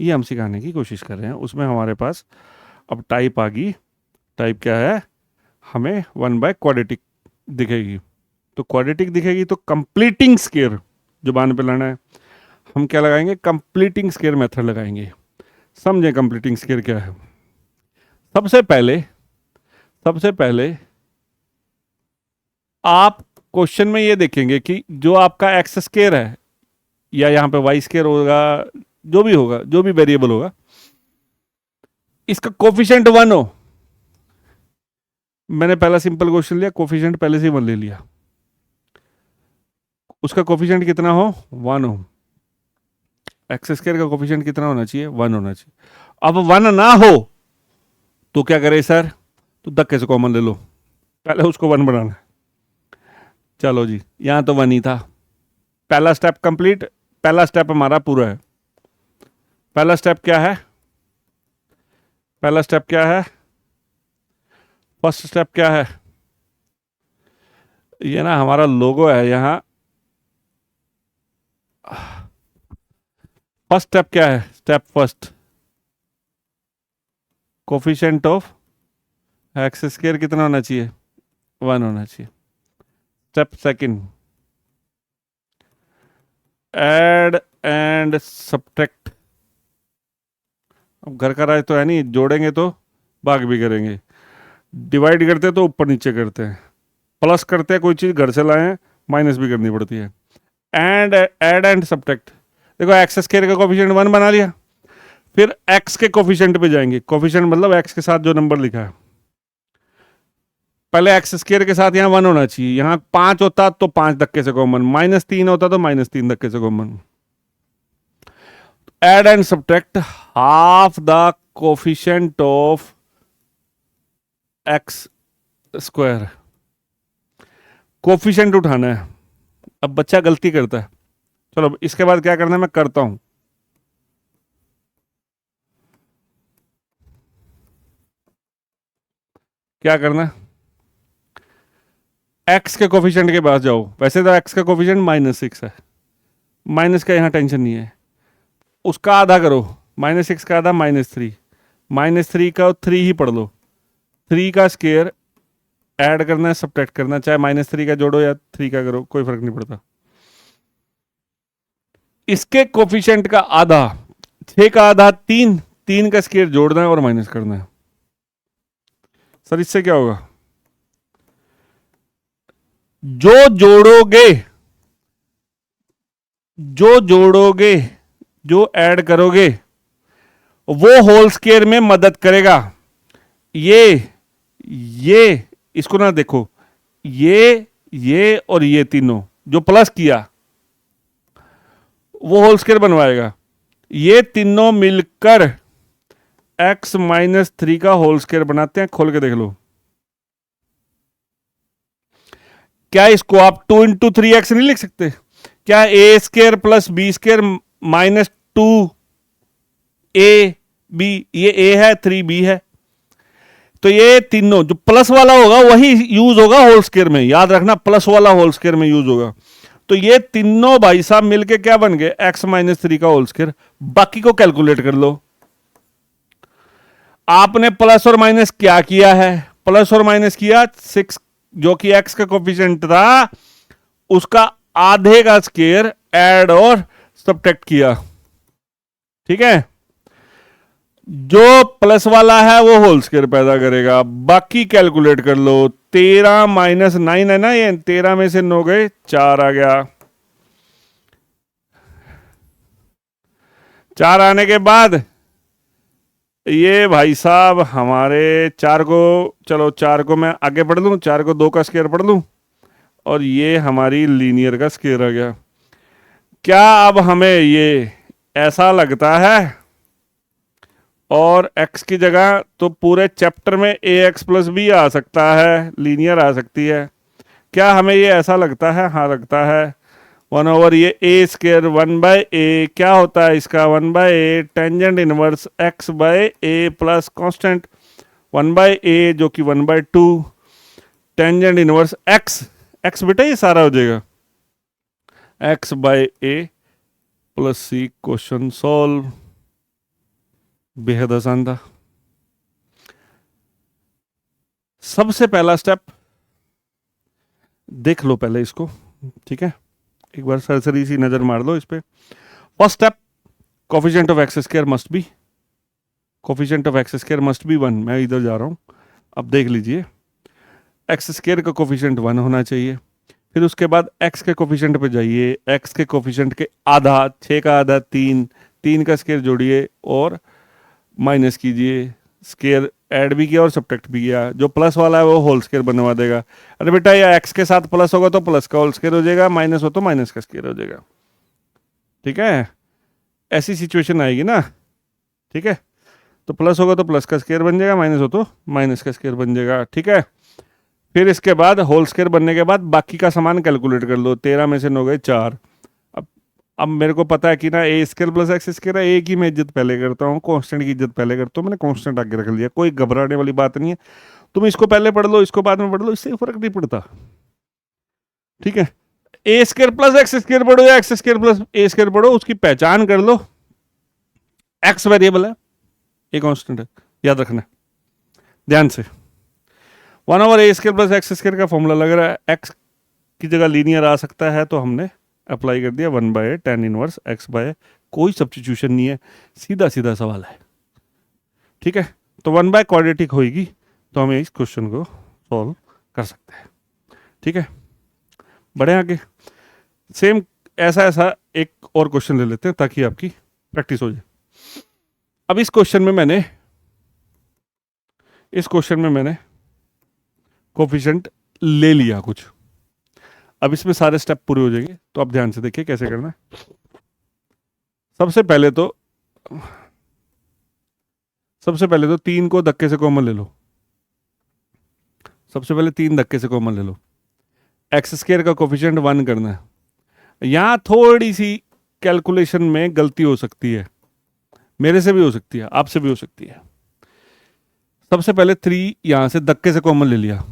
ये हम सिखाने की कोशिश कर रहे हैं। उसमें हमारे पास अब टाइप आ गई, टाइप क्या है, हमें 1 क्वाड्रेटिक दिखेगी, तो क्वाड्रेटिक दिखेगी तो कंप्लीटिंग स्क्वायर जुबान पे लाना है, हम क्या लगाएंगे, कंप्लीटिंग स्क्वायर मेथड लगाएंगे। समझे कंप्लीटिंग स्क्वायर क्या है। सबसे पहले आप क्वेश्चन में ये देखेंगे कि जो आपका एक्स स्क्वायर है या यहाँ पे वाई स्क्वायर होगा, जो भी होगा, जो भी वेरिएबल होगा, इसका कोफिशिएंट 1 हो। मैंने पहला सिंपल क्वेश्चन लिया, कोफिशिएंट पहले से 1 ले लिया, उसका कोफिशिएंट कितना हो, 1 हो। एक्स स्क्वायर का कोफिशिएंट कितना होना चाहिए, 1 होना चाहिए। अब 1 ना हो तो क्या करें सर, तो धक्के से कॉमन ले लो, पहले उसको 1 बनाना है। चलो जी, यहां तो 1 ही था, पहला स्टेप कंप्लीट, पहला स्टेप हमारा पूरा है। पहला स्टेप क्या है, पहला स्टेप क्या है, फर्स्ट स्टेप क्या है, ये ना हमारा लोगो है यहां। फर्स्ट स्टेप क्या है, step first, coefficient of x square कितना होना चाहिए, 1 होना चाहिए। Step second, add and subtract. अब घर का राज तो है नहीं, जोड़ेंगे तो भाग भी करेंगे, डिवाइड करते हैं तो ऊपर नीचे करते हैं, प्लस करते हैं कोई चीज़ घर से लाए माइनस भी करनी पड़ती है। ऐड एंड सब्ट्रैक्ट, देखो एक्स स्क्वायर का कोफिशिएंट 1 बना लिया, फिर एक्स के कोफिशिएंट पे जाएंगे, कोफिशिएंट मतलब एक्स के साथ जो नंबर लिखा है, पहले एक्स स्क्वायर के साथ यहाँ 1 होना चाहिए, यहाँ 5 होता तो 5 धक्के से कॉमन, -3 होता तो -3 धक्के से common. Add and subtract half the coefficient of x square, coefficient उठाना है। अब बच्चा गलती करता है, चलो इसके बाद क्या करना है मैं करता हूं, क्या करना है, एक्स के कोफिशिएंट के पास जाओ, वैसे तो एक्स का कोफिशिएंट -6 है, माइनस का यहाँ टेंशन नहीं है, उसका आधा करो, -6 का आधा -3, -3 का 3 ही पढ़ लो, 3 का स्क्वायर ऐड करना है, सब्ट्रैक्ट करना, चाहे -3 का जोड़ो या 3 का करो, कोई फर्क नहीं पड़ता। इसके कोफिशिएंट का आधा, 6 का आधा 3, 3 का स्क्वायर जोड़ना है और माइनस करना है। सर इससे क्या होगा, जो जोड़ोगे, जो ऐड करोगे वो होल स्क्वायर में मदद करेगा। ये इसको ना देखो, ये और ये तीनों जो प्लस किया वो होल स्क्वायर बनवाएगा, ये तीनों मिलकर x -3 का होल स्क्वायर बनाते हैं, खोल के देख लो। क्या इसको आप 2 × 3x नहीं लिख सकते? क्या a² plus b² minus 2ab, ये a है 3b है, तो ये तीनों जो प्लस वाला होगा वही यूज होगा होल स्क्वायर में, याद रखना प्लस वाला होल स्क्वायर में यूज होगा। तो ये तीनों भाई साहब मिलके क्या बन गए? x-3 का होल स्क्वायर। बाकी को कैलकुलेट कर लो। आपने प्लस और माइनस क्या किया है? प्लस और माइनस किया 6, जो कि x का कोफिशिएंट था उसका आधे का स्क्वायर ऐड और सब्ट्रैक्ट किया। ठीक है, जो प्लस वाला है वो होल स्क्वायर पैदा करेगा। बाकी कैलकुलेट कर लो। 13 - 9 है ना, ये 13 में से 9 गए, 4 आ गया। 4 आने के बाद ये भाई साहब हमारे 4 को, चलो 4 को मैं आगे पढ़ लूं, 4 को 2 का स्क्वायर पढ़ लूं, और ये हमारी लीनियर का स्क्वायर आ गया। क्या अब हमें ये ऐसा लगता है? और x की जगह तो पूरे चैप्टर में ax + b आ सकता है, लीनियर आ सकती है। क्या हमें ये ऐसा लगता है? हाँ लगता है। 1/, ये a² 1/a क्या होता है इसका? 1/a tangent inverse x/a plus constant 1/a जो कि 1/2 टेंजेंट इनवर्स x बेटा ये सारा हो जाएगा x/a + c। Question solve. बेहद आसान था। सबसे पहला स्टेप देख लो पहले इसको, ठीक है, एक बार सरसरी सी नजर मार लो इस पे। First step, coefficient of x² must be, coefficient of x² must be 1। मैं इधर जा रहा हूं, अब देख लीजिए x² का कोफिशिएंट 1 होना चाहिए। फिर उसके बाद x के कोफिशिएंट पे जाइए, x के कोफिशिएंट के आधा, 6 का आधा 3, 3 का स्क्वायर जोड़िए और माइनस कीजिए, स्क्वायर ऐड भी किया और सब्ट्रैक्ट भी किया। जो प्लस वाला है वो होल स्क्वायर बनवा देगा। अरे बेटा या x के साथ प्लस होगा तो प्लस का होल स्क्वायर हो जाएगा, माइनस हो तो माइनस का स्क्वायर हो जाएगा। ठीक है, ऐसी सिचुएशन आएगी ना। ठीक है, तो प्लस होगा तो प्लस का स्क्वायर बन जाएगा, माइनस हो तो माइनस का स्क्वायर बन जाएगा। ठीक है, फिर इसके बाद होल स्क्वायर बनने के बाद बाकी का सामान कैलकुलेट कर लो। 13 में से 9 गए 4। अब मेरे को पता है कि ना a² + x² है, a की मैं इज्जत पहले करता हूँ, कांस्टेंट की इज्जत पहले करता हूँ। मैंने कांस्टेंट आगे रख लिया, कोई घबराने वाली बात नहीं है। तुम इसको पहले पढ़ लो, इसको बाद में पढ़ लो, इससे फर्क नहीं पड़ता। ठीक है, a² + x² पढ़ो या x² + a² पढ़ो, उसकी पहचान कर लो। x वेरिएबल है, a कांस्टेंट है, याद रखना ध्यान से। 1/a² + x² का फॉर्मूला लग रहा है, x की जगह लीनियर आ सकता है तो हमने अप्लाई कर दिया 1/a tan इनवर्स x/a। कोई सब्स्टिट्यूशन नहीं है, सीधा सीधा सवाल है। ठीक है, तो 1/, क्वाड्रेटिक होगी तो हमें इस क्वेश्चन को सॉल्व कर सकते हैं। ठीक है, बढ़े आगे। सेम ऐसा एक और क्वेश्चन ले लेते हैं ताकि आपकी प्रैक्टिस हो जाए। अब इस क्वेश्चन में मैंने कोफिशिएंट ले लिया कुछ। अब इसमें सारे स्टेप पूरे हो जाएंगे, तो आप ध्यान से देखिए कैसे करना है। सबसे पहले तो 3 को धक्के से कॉमन ले लो। सबसे पहले 3 धक्के से कॉमन ले लो। x² का कोफिशिएंट 1 करना है। यहां थोड़ी सी कैलकुलेशन में गलती हो सकती है, मेरे से भी हो सकती है, आपसे भी हो सकती है। सबसे पहले 3 यहां से धक्के से कॉमन ले लिया।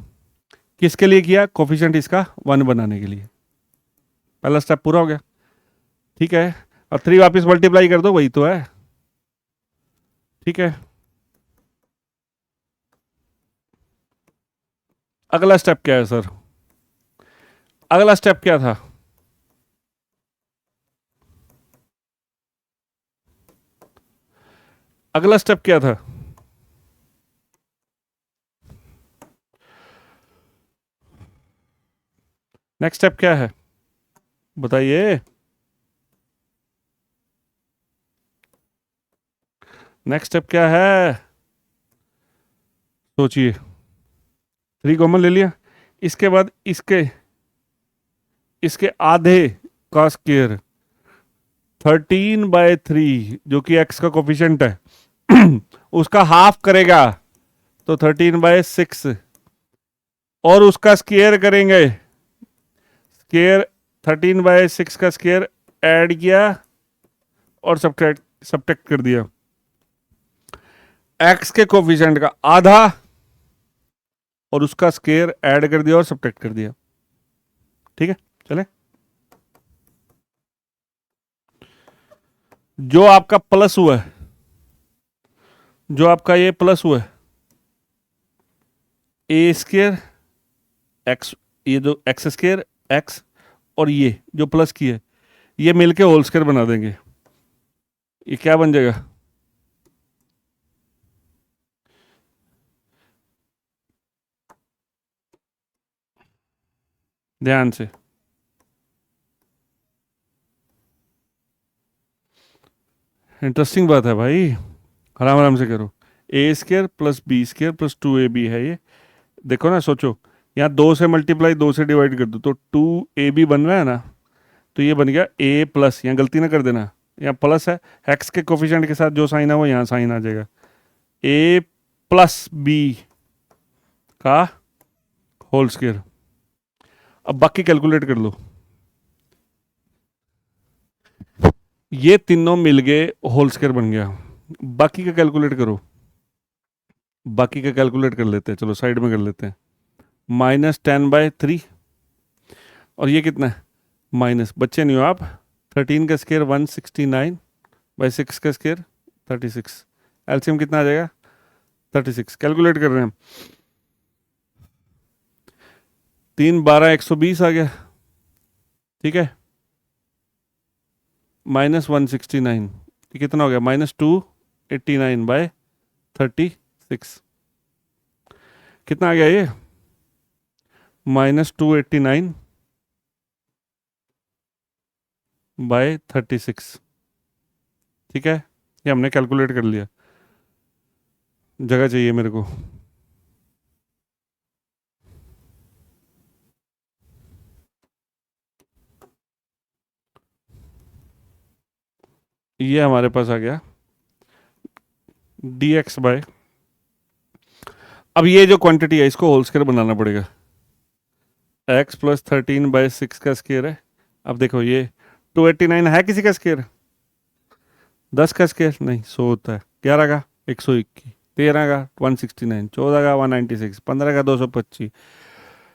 किसके लिए किया? कोफिशिएंट इसका 1 बनाने के लिए। पहला स्टेप पूरा हो गया। ठीक है, अब 3 वापस मल्टीप्लाई कर दो, वही तो है। ठीक है, अगला स्टेप क्या है सर? अगला स्टेप क्या था? अगला स्टेप क्या था? नेक्स्ट स्टेप क्या है बताइए? नेक्स्ट स्टेप क्या है? सोचिए। 3 कॉमन ले लिया, इसके बाद इसके आधे का स्क्वायर 13/3 जो कि x का कोफिशिएंट है उसका हाफ करेगा तो 13/6 और उसका स्क्वायर करेंगे स्क्वायर 13/6 का स्क्वायर ऐड किया और सब्ट्रैक्ट कर दिया, एक्स के कोफिशिएंट का आधा और उसका स्क्वायर ऐड कर दिया और सब्ट्रैक्ट कर दिया। ठीक है, चले। जो आपका प्लस हुआ है, जो आपका ये प्लस हुआ है, ए स्क्वायर एक्स, ये जो एक्स स्क्वायर एक्स और ये जो प्लस की है, ये मिलके होल स्क्वायर बना देंगे। ये क्या बन जाएगा? ध्यान से, इंटरेस्टिंग बात है भाई, आराम आराम से करो। A square plus B square plus 2ab है ये। देखो ना, सोचो, यहाँ 2 से मल्टीप्लाई 2 से डिवाइड कर दो तो 2ab बन रहा है ना, तो ये बन गया a प्लस, यहाँ गलती ना कर देना, यहाँ प्लस है, एक्स के कोफिशिएंट के साथ जो साइन है वो यहाँ साइन आ जाएगा, a प्लस बी का होल स्क्वायर। अब बाकी कैलकुलेट कर लो, ये तीनों मिल गए होल स्क्वायर बन गया। बाकी का कैलकुलेट करो, बाकी का कैलकुलेट कर लेते हैं, चलो साइड में कर लेते हैं। -10/3 और ये कितना है माइनस, बच्चे नहीं हो आप, 13 का स्क्वायर 169/6 का स्क्वायर 36, एलसीएम कितना आ जाएगा 36, कैलकुलेट कर रहे हैं हम। 3 12 120 आ गया, ठीक है, -169, ये कितना हो गया -289/36, कितना आ गया ये -289/36, ठीक है, ये हमने कैलकुलेट कर लिया। जगह चाहिए मेरे को, ये हमारे पास आ गया dx/, अब ये जो क्वांटिटी है इसको होल स्क्वायर बनाना पड़ेगा, x प्लस 13/6 का स्क्वायर है। अब देखो ये 289 है किसी का स्क्वायर, 10 का स्क्वायर नहीं, 100 होता है, 11 का 121, 13 का 169, 14 का 196, 15 का 225,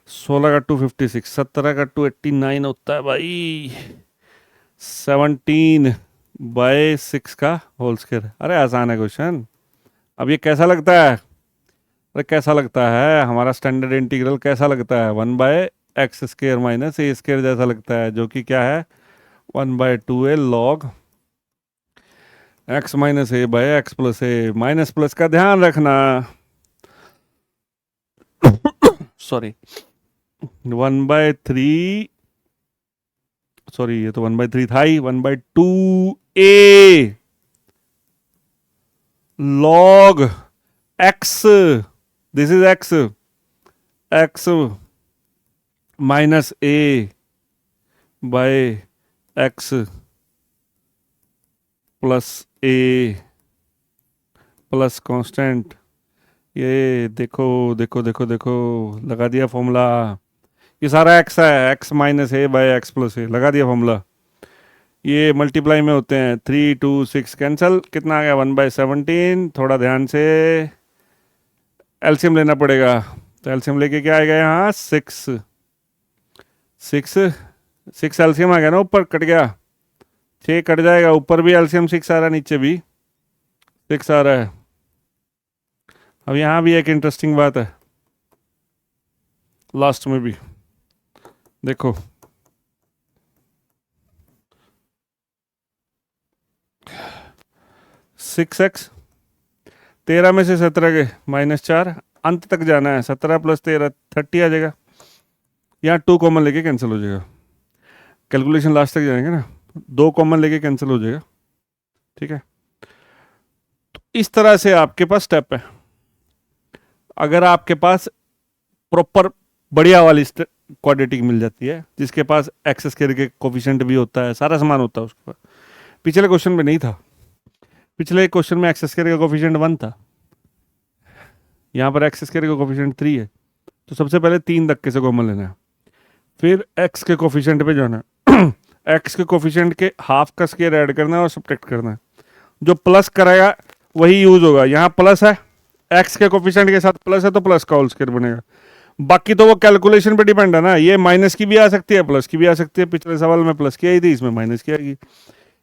16 का 256, 17 का 289 होता है भाई, 17/6 का होल स्क्वायर। अरे आसान है क्वेश्चन। अब ये कैसा लगता है, अरे कैसा लगता है, हमारा स्टैंडर्ड इंटीग्रल कैसा लगता है, 1/x² माइनस a स्क्वायर जैसा लगता है, जो कि क्या है 1/2a log x minus a by x plus A, minus plus का ध्यान रखना, सॉरी 1/3, सॉरी ये तो 1/3 था ही, 1/2a log x, this is x, x minus a by x plus A plus constant. ये देखो देखो देखो देखो, लगा दिया फॉर्मूला, ये सारा x है, x माइनस ए बाय एक्स प्लस ए, लगा दिया फॉर्मूला। ये मल्टीप्लाई में होते हैं, 3 2 6 कैंसिल, कितना आ गया 1/17। थोड़ा ध्यान से एलसीएम लेना पड़ेगा, तो एलसीएम लेके क्या आएगा यहाँ 6 एलसीएम आ गया ना, ऊपर कट गया 6 कट जाएगा, ऊपर भी एलसीएम 6 आ रहा है, नीचे भी 6 आ रहा है। अब यहाँ भी एक इंटरेस्टिंग बात है, लास्ट में भी देखो, (6x) 13 में से 17 के -4, अंत तक जाना है, 17 + 13 30 आ जाएगा, यहाँ 2 कॉमन लेके कैंसिल हो जाएगा, कैलकुलेशन लास्ट तक जाएंगे ना, 2 कॉमन लेके कैंसिल हो जाएगा, ठीक है। तो इस तरह से आपके पास स्टेप है। अगर आपके पास प्रॉपर बढ़िया वाली क्वाड्रेटिक मिल जाती है, जिसके पास एक्स स्क्वायर के कोफिशिएंट भी होता है, सारा सामान होता है उसके पास, पिछले क्वेश्चन में नहीं था, पिछले क्वेश्चन में एक्स स्क्वायर का कोफिशिएंट 1 था, यहाँ पर एक्स स्क्वायर का कोफिशिएंट 3 है, तो सबसे पहले 3 धक्के से कॉमन लेना है, फिर एक्स के कोफिशिएंट पे जाना है। एक्स के कोफिशिएंट के हाफ का स्क्वायर ऐड करना है और सब्ट्रैक्ट करना है। जो प्लस कराएगा वही यूज होगा। यहाँ प्लस है, एक्स के कोफिशिएंट के साथ प्लस है तो प्लस का होल स्क्वायर बनेगा। बाकी तो वो कैलकुलेशन पे डिपेंड है ना, ये माइनस की भी आ सकती है प्लस की भी आ सकती है। पिछले सवाल में प्लस की आई थी, इसमें माइनस की आएगी।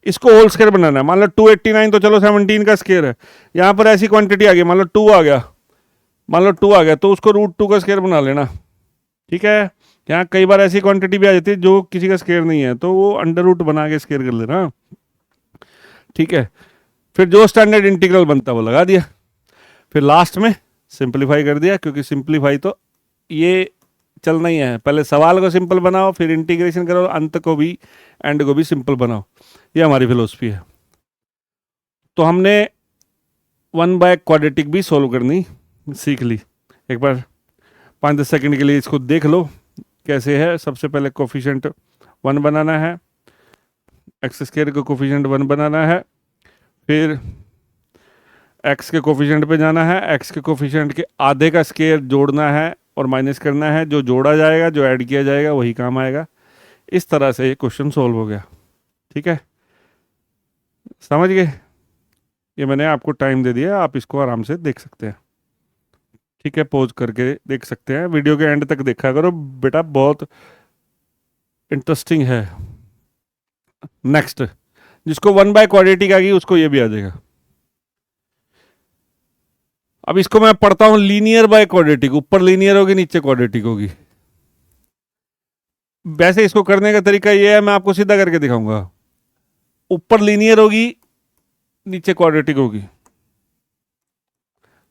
इसको होल स्क्वायर बनाना है। मान लो 289 तो चलो 17 का स्क्वायर है। यहाँ पर ऐसी क्वांटिटी आ गई, मान लो 2 आ गया, मान लो 2 आ गया तो उसको √2 का स्क्वायर बना लेना। ठीक है, यहाँ कई बार ऐसी क्वांटिटी भी आ जाती है जो किसी का स्क्वायर नहीं है, तो वो अंडर रूट बना के स्क्वायर कर लेना। ठीक है, फिर जो स्टैंडर्ड इंटीग्रल बनता है वो लगा दिया। फिर लास्ट में सिंप्लीफाई कर दिया, क्योंकि सिंप्लीफाई तो ये चलना ही है। पहले सवाल को सिंपल बनाओ, फिर इंटीग्रेशन करो, अंत को भी, एंड को भी सिंपल बनाओ। ये हमारी फिलोसफी है। तो हमने 1/क्वाड्रेटिक भी सोल्व करनी सीख ली। एक बार 5-10 सेकंड के लिए इसको देख लो कैसे है। सबसे पहले कोफिशिएंट 1 बनाना है, एक्स स्क्वायर का कोफिशिएंट 1 बनाना है। फिर एक्स के कोफिशिएंट पे जाना है, एक्स के कोफिशिएंट के आधे का स्क्वायर जोड़ना है और माइनस करना है। जो जोड़ा जाएगा, जो ऐड किया जाएगा वही काम आएगा। इस तरह से ये क्वेश्चन सोल्व हो गया। ठीक है, समझ गए? ये मैंने आपको टाइम दे दिया, आप इसको आराम से देख सकते हैं। ठीक है, पॉज करके देख सकते हैं। वीडियो के एंड तक देखा करो बेटा, बहुत इंटरेस्टिंग है। नेक्स्ट, जिसको 1/क्वाड्रेटिक आ गई उसको ये भी आ जाएगा। अब इसको मैं पढ़ता हूं लीनियर बाय क्वाड्रेटिक। ऊपर लीनियर होगी, नीचे क्वाड्रेटिक होगी। वैसे इसको करने का तरीका ये है, मैं आपको सीधा करके दिखाऊंगा। ऊपर लीनियर होगी, नीचे क्वाड्रेटिक होगी।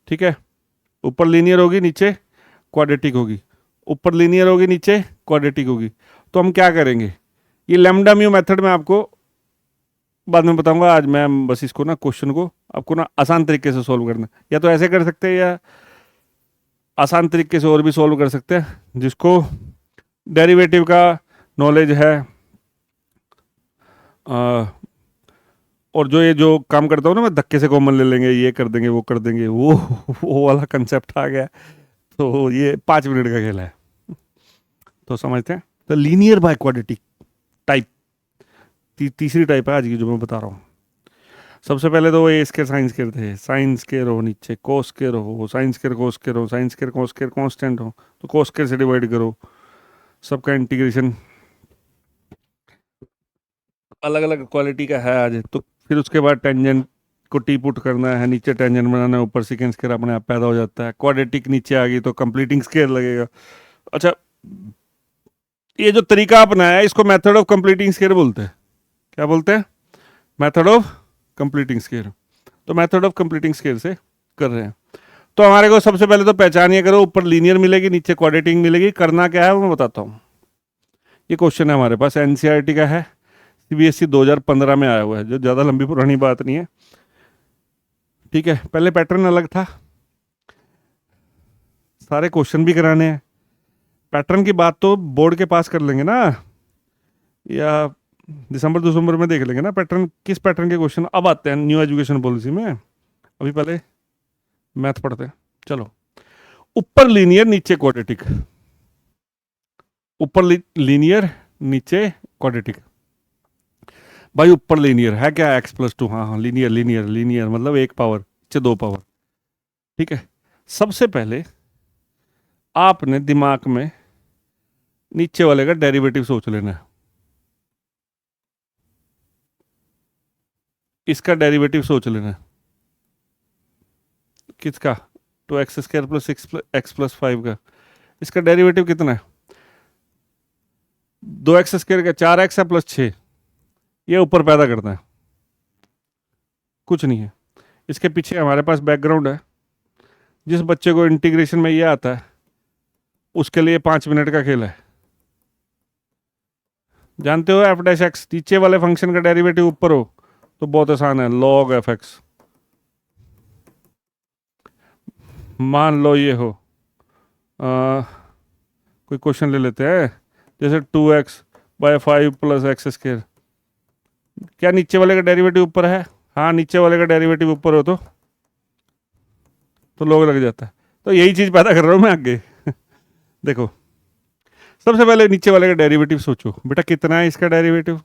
ठीक है, ऊपर लीनियर होगी, नीचे क्वाड्रेटिक होगी। ऊपर लीनियर होगी, नीचे क्वाड्रेटिक होगी। तो हम क्या करेंगे, ये लैम्डा म्यू मेथड में आपको बाद में बताऊंगा। आज मैं बस इसको ना, क्वेश्चन को आपको ना आसान तरीके से सोल्व करना। या तो ऐसे कर सकते हैं, या आसान तरीके से और भी सोल्व कर सकते हैं। जिसको डेरिवेटिव का नॉलेज है, और जो ये जो काम करता हूँ ना मैं, धक्के से कॉमन ले लेंगे, ये कर देंगे, वो कर देंगे, वो वाला कंसेप्ट आ गया। तो ये 5 मिनट का खेल है, तो समझते हैं। तो लीनियर बाय क्वाड्रेटिक टाइप तीसरी टाइप है आज की जो मैं बता रहा हूँ। सबसे पहले तो वो ए स्क्वायर साइन स्क्वायर थे। साइन स्क्वायर हो, नीचे कोस स्क्वायर हो, साइन स्क्वायर कोस स्क्वायर हो, sine square cos square constant हो, तो कोस स्क्वायर से डिवाइड करो। सबका इंटीग्रेशन अलग अलग क्वालिटी का है आज। तो फिर उसके बाद टेंजेंट को टी पुट करना है, नीचे टेंजेंट बनाना है, ऊपर सेकंड स्क्वायर अपने आप पैदा हो जाता है। क्वाड्रेटिक नीचे आ गई तो कंप्लीटिंग स्क्वायर लगेगा। अच्छा, ये जो तरीका अपनाया है इसको मेथड ऑफ कंप्लीटिंग स्क्वायर बोलते हैं। क्या बोलते हैं? Method of completing square. तो मेथड ऑफ कंप्लीटिंग स्क्वायर से कर रहे हैं। तो हमारे को सबसे पहले तो पहचानिए करो, ऊपर लीनियर मिलेगी, नीचे क्वाड्रेटिक मिलेगी। करना क्या है वो मैं बताता हूँ। ये क्वेश्चन है हमारे पास, एनसीईआरटी का है, सीबीएसई 2015 में आया हुआ है, जो ज़्यादा लंबी पुरानी बात नहीं है। ठीक है, पहले पैटर्न अलग था, सारे क्वेश्चन भी कराने हैं। पैटर्न की बात तो बोर्ड के पास कर लेंगे ना, या दिसंबर में देख लेंगे ना पैटर्न, किस पैटर्न के क्वेश्चन अब आते हैं न्यू एजुकेशन पॉलिसी में। अभी पहले मैथ पढ़ते हैं। चलो, ऊपर लीनियर, नीचे क्वाड्रेटिक। ऊपर लीनियर, नीचे क्वाड्रेटिक। भाई ऊपर लीनियर है क्या, x+2। हाँ हाँ, लीनियर लीनियर लीनियर मतलब 1 पावर, नीचे 2 पावर। ठीक है, सबसे पहले आपने दिमाग में नीचे वाले का डेरिवेटिव सोच लेना है। इसका डेरिवेटिव सोच लेना है। किसका? 2x² + 6x+5 का। इसका डेरिवेटिव कितना है? 2x² का 4x है +6। ये ऊपर पैदा करता है, कुछ नहीं है। इसके पीछे हमारे पास बैकग्राउंड है। जिस बच्चे को इंटीग्रेशन में ये आता है उसके लिए 5 मिनट का खेल है। जानते हो f'(x), नीचे वाले फंक्शन का डेरिवेटिव ऊपर हो तो बहुत आसान है, log f(x). मान लो ये हो, कोई क्वेश्चन ले लेते हैं, जैसे 2x/5 + x²। क्या नीचे वाले का डेरिवेटिव ऊपर है? हाँ, नीचे वाले का डेरिवेटिव ऊपर हो तो log लग जाता है। तो यही चीज़ पैदा कर रहा हूँ मैं आगे। देखो, सबसे पहले नीचे वाले का डेरिवेटिव सोचो बेटा, कितना है इसका derivative?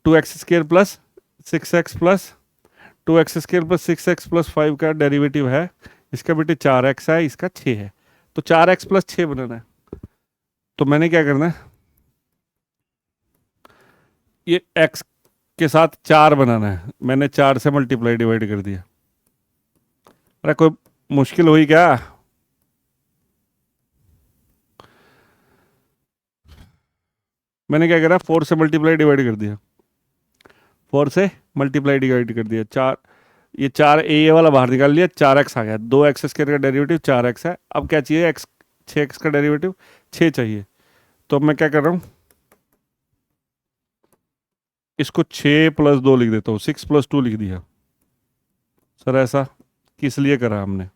2x² plus 6x plus 2x² plus 6x plus 5 का डेरिवेटिव है इसका बेटे 4x है, इसका 6 है। तो 4x प्लस 6 बनाना है। तो मैंने क्या करना है, ये x के साथ 4 बनाना है। मैंने 4 से मल्टीप्लाई डिवाइड कर दिया। अरे कोई मुश्किल हुई क्या? मैंने क्या करा, 4 से मल्टीप्लाई डिवाइड कर दिया। 4 से मल्टीप्लाई डिवाइड कर दिया। 4, ये 4 ए वाला बाहर निकाल लिया, 4x आ गया। 2x² का डेरिवेटिव 4x है। अब क्या चाहिए, x 6x का डेरिवेटिव 6 चाहिए। तो अब मैं क्या कर रहा हूँ, इसको 6 प्लस 2 लिख देता हूँ, 6 प्लस 2 लिख दिया। सर ऐसा किस लिए करा हमने?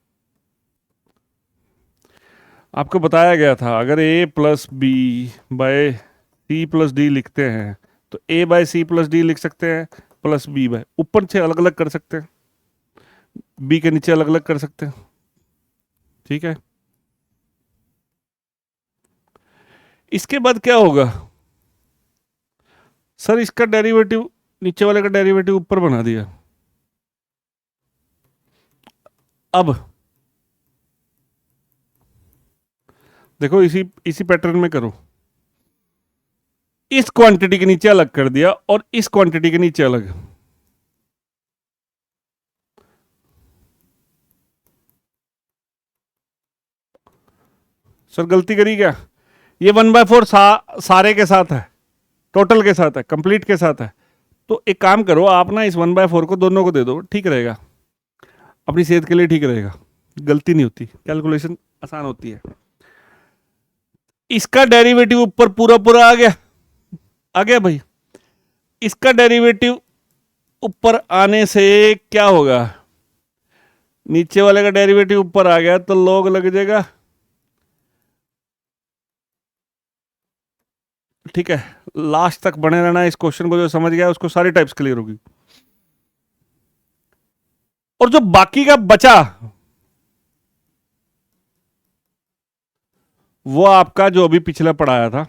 आपको बताया गया था अगर a plus B by C plus D लिखते हैं तो a by C plus D लिख सकते हैं, प्लस b बाय, ऊपर से अलग अलग कर सकते हैं, b के नीचे अलग अलग कर सकते हैं। ठीक है, इसके बाद क्या होगा सर, इसका डेरिवेटिव नीचे वाले का डेरिवेटिव ऊपर बना दिया। अब देखो इसी इसी पैटर्न में करो, इस क्वांटिटी के नीचे अलग कर दिया और इस क्वांटिटी के नीचे अलग। सर गलती करी क्या? ये 1/4 सारे के साथ है, टोटल के साथ है, कंप्लीट के साथ है। तो एक काम करो आप ना, इस 1/4 को दोनों को दे दो, ठीक रहेगा, अपनी सेहत के लिए ठीक रहेगा, गलती नहीं होती, कैलकुलेशन आसान होती है। इसका डेरिवेटिव ऊपर पूरा पूरा आ गया, आ गया भाई। इसका डेरिवेटिव ऊपर आने से क्या होगा, नीचे वाले का डेरिवेटिव ऊपर आ गया तो log लग जाएगा। ठीक है, लास्ट तक बने रहना। इस क्वेश्चन को जो समझ गया उसको सारी टाइप्स क्लियर होगी। और जो बाकी का बचा वो आपका जो अभी पिछला पढ़ाया था,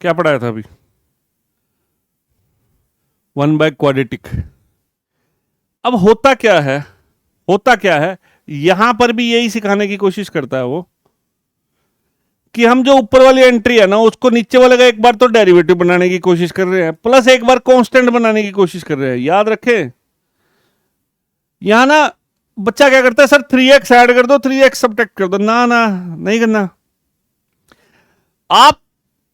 क्या पढ़ाया था अभी, 1/क्वाड्रेटिक। अब होता क्या है, होता क्या है, यहां पर भी यही सिखाने की कोशिश करता है वो, कि हम जो ऊपर वाली एंट्री है ना उसको नीचे वाले का एक बार तो डेरिवेटिव बनाने की कोशिश कर रहे हैं, प्लस एक बार कांस्टेंट बनाने की कोशिश कर रहे हैं। याद रखें, यहां ना बच्चा क्या करता है, सर 3x ऐड कर दो, 3x सब्ट्रैक्ट कर दो। ना ना, नहीं करना। आप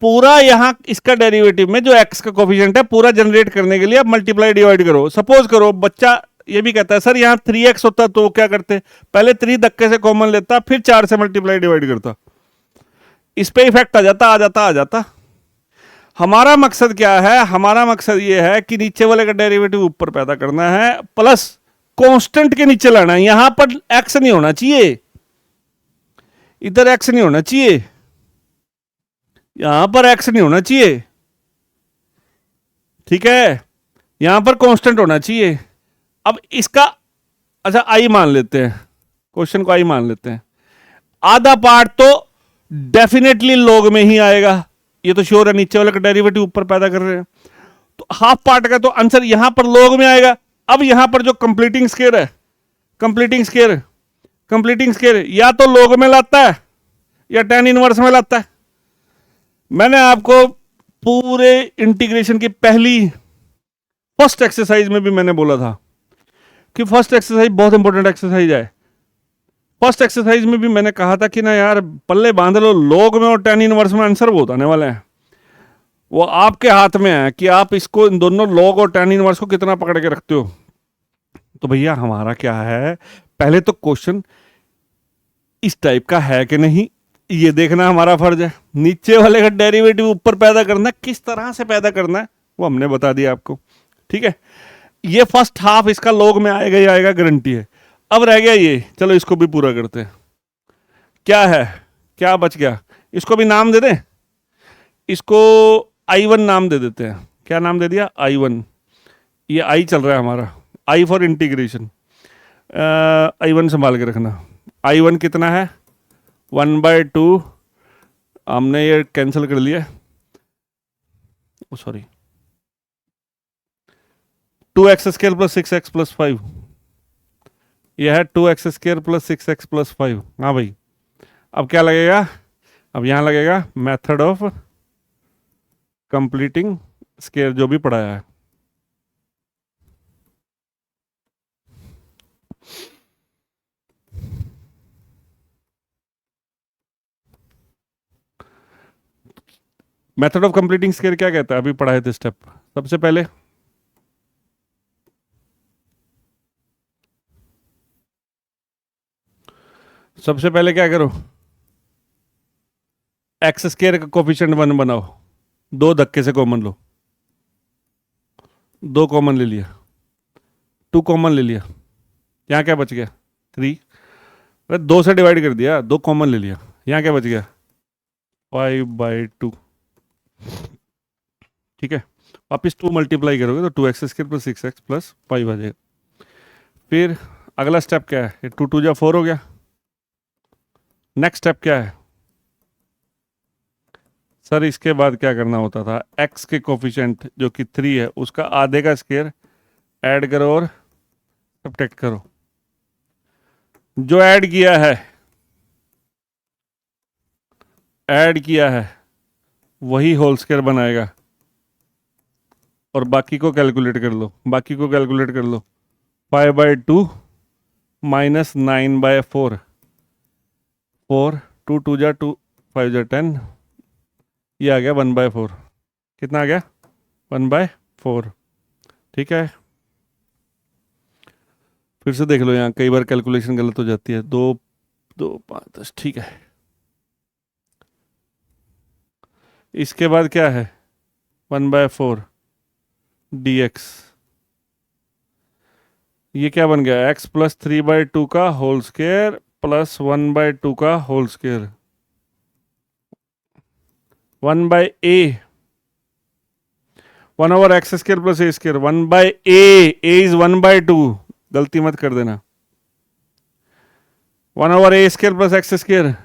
पूरा यहां इसका डेरिवेटिव में जो x का कोफिशिएंट है पूरा जनरेट करने के लिए आप मल्टीप्लाई डिवाइड करो। सपोज करो बच्चा ये भी कहता है सर यहां 3x होता तो क्या करते, पहले 3 धक्के से कॉमन लेता, फिर 4 से मल्टीप्लाई डिवाइड करता, इस पे इफेक्ट आ जाता, आ जाता, आ जाता। हमारा मकसद क्या है, हमारा मकसद ये है कि नीचे वाले का डेरिवेटिव ऊपर पैदा करना है, प्लस कांस्टेंट के नीचे लाना है। यहां पर x नहीं होना चाहिए, इधर x नहीं होना चाहिए, यहां पर x नहीं होना चाहिए। ठीक है, यहां पर कांस्टेंट होना चाहिए। अब इसका अच्छा i मान लेते हैं, क्वेश्चन को i मान लेते हैं। आधा पार्ट तो डेफिनेटली log में ही आएगा, ये तो श्योर है, नीचे वाले का डेरिवेटिव ऊपर पैदा कर रहे हैं। तो हाफ पार्ट का तो आंसर यहां पर log में आएगा। अब यहां पर जो कंप्लीटिंग स्केयर है, कंप्लीटिंग स्केयर, कंप्लीटिंग स्केयर या तो log में लाता है या tan इनवर्स में लाता है। मैंने आपको पूरे इंटीग्रेशन की पहली फर्स्ट एक्सरसाइज में भी मैंने बोला था कि फर्स्ट एक्सरसाइज बहुत इंपॉर्टेंट एक्सरसाइज है। फर्स्ट एक्सरसाइज में भी मैंने कहा था कि ना यार पल्ले बांध लो, log में और tan इनवर्स में आंसर बहुत आने वाले हैं। वो आपके हाथ में है कि आप इसको, इन दोनों log और tan इनवर्स को कितना पकड़ के रखते हो। तो भैया हमारा क्या है, पहले तो क्वेश्चन इस टाइप का है कि नहीं ये देखना हमारा फर्ज है। नीचे वाले का डेरिवेटिव ऊपर पैदा करना, किस तरह से पैदा करना है वो हमने बता दिया आपको। ठीक है, ये फर्स्ट हाफ इसका log में आएगा ही आएगा, गारंटी है। अब रह गया ये, चलो इसको भी पूरा करते हैं। क्या है, क्या बच गया, इसको भी नाम दे दें, इसको I1 नाम दे देते हैं। क्या नाम दे दिया, I1। ये I चल रहा है हमारा, I फॉर इंटीग्रेशन। I1 संभाल के रखना। I1 कितना है? 1/2, हमने ये कैंसिल कर लिया, सॉरी, 2x² + 6x + 5, यह है 2x² + 6x + 5। हाँ भाई, अब क्या लगेगा? अब यहाँ लगेगा मेथड ऑफ कंप्लीटिंग स्क्वायर जो भी पढ़ाया है। मेथड ऑफ कंप्लीटिंग स्क्वायर क्या कहता है? अभी पढ़ाए थे स्टेप। सबसे पहले क्या करो? x² का कोफिशिएंट 1 बनाओ, 2 धक्के से कॉमन लो, 2 कॉमन ले लिया, 2 कॉमन ले लिया, यहाँ क्या बच गया? 3। अरे 2 से डिवाइड कर दिया, 2 कॉमन ले लिया, यहाँ क्या बच गया? 5/2। ठीक है, वापिस 2 मल्टीप्लाई करोगे तो 2x² + 6x + 5 आ जाएगा। फिर अगला स्टेप क्या है? 2 2 जा 4 हो गया। नेक्स्ट स्टेप क्या है सर? इसके बाद क्या करना होता था? x के कोफिशिएंट जो कि 3 है उसका आधे का स्क्वायर ऐड करो और सब्ट्रैक्ट करो। जो ऐड किया है वही होल स्क्वायर बनाएगा, और बाकी को कैलकुलेट कर लो, 5/2 - 9/4, 4, 2 2 जा 2, 5 जा 10, ये आ गया 1/4। कितना आ गया? 1/4। ठीक है, फिर से देख लो, यहाँ कई बार कैलकुलेशन गलत हो जाती है। 2 2 5 10, ठीक है। इसके बाद क्या है? 1/4 dx, ये क्या बन गया? x + 3/2 का होल स्क्वायर प्लस 1/2 का whole square, 1/a, 1/x² + a², 1/a, a is 1/2, गलती मत कर देना। 1/a² + x²,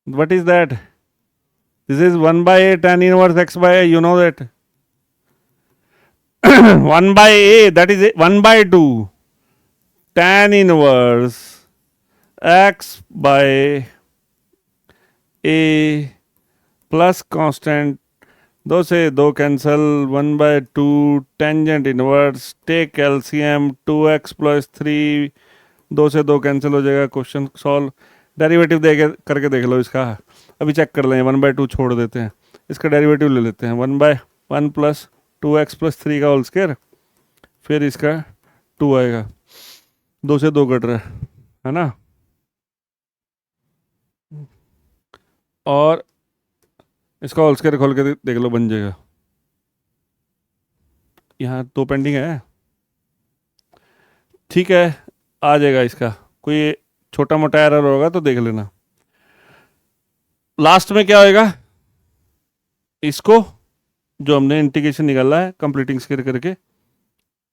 what is that? This is 1/a tan inverse x/a, you know that. 1/a, that is 1/2 tan inverse x/a plus constant, 2 से 2 cancel, 1/2 tangent inverse, take LCM, 2x + 3, 2 से 2 cancel हो जाएगा। Question solve. Derivative करके देख लो इसका, अभी check कर लें। 1/2 छोड़ देते हैं, इसका डेरिवेटिव ले लेते हैं। 1/1 + 2x + 3 का होल स्क्वायर, फिर इसका 2 आएगा, 2 से 2 कट रहा है ना। और इसका होल स्क्वायर खोल के देख लो, बन जाएगा। यहाँ 2 पेंडिंग है, ठीक है, आ जाएगा। इसका कोई छोटा मोटा एरर होगा तो देख लेना। लास्ट में क्या होएगा? इसको जो हमने इंटीग्रेशन निकाला है कंप्लीटिंग स्क्वायर करके,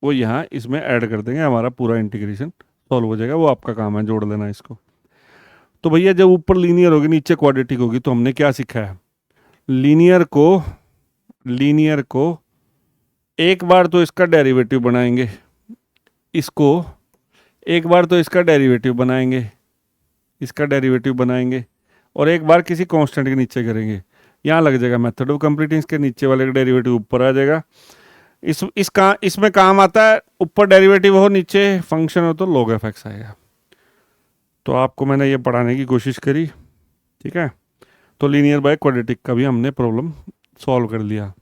वो यहाँ इसमें ऐड कर देंगे, हमारा पूरा इंटीग्रेशन सॉल्व हो जाएगा। वो आपका काम है, जोड़ लेना इसको। तो भैया जब ऊपर लीनियर होगी नीचे क्वाड्रेटिक होगी, तो हमने क्या सीखा है? लीनियर को एक बार तो इसका डेरिवेटिव बनाएंगे, इसको एक बार तो इसका डेरिवेटिव बनाएंगे, और एक बार किसी कांस्टेंट के नीचे करेंगे। यहाँ लग जाएगा मेथड ऑफ कंप्लीटिंग, के नीचे वाले का डेरिवेटिव ऊपर आ जाएगा। इसमें काम आता है, ऊपर डेरिवेटिव हो नीचे फंक्शन हो तो log f x आएगा। तो आपको मैंने ये पढ़ाने की कोशिश करी, ठीक है। तो लीनियर बाय क्वाड्रेटिक का भी हमने प्रॉब्लम सॉल्व कर लिया,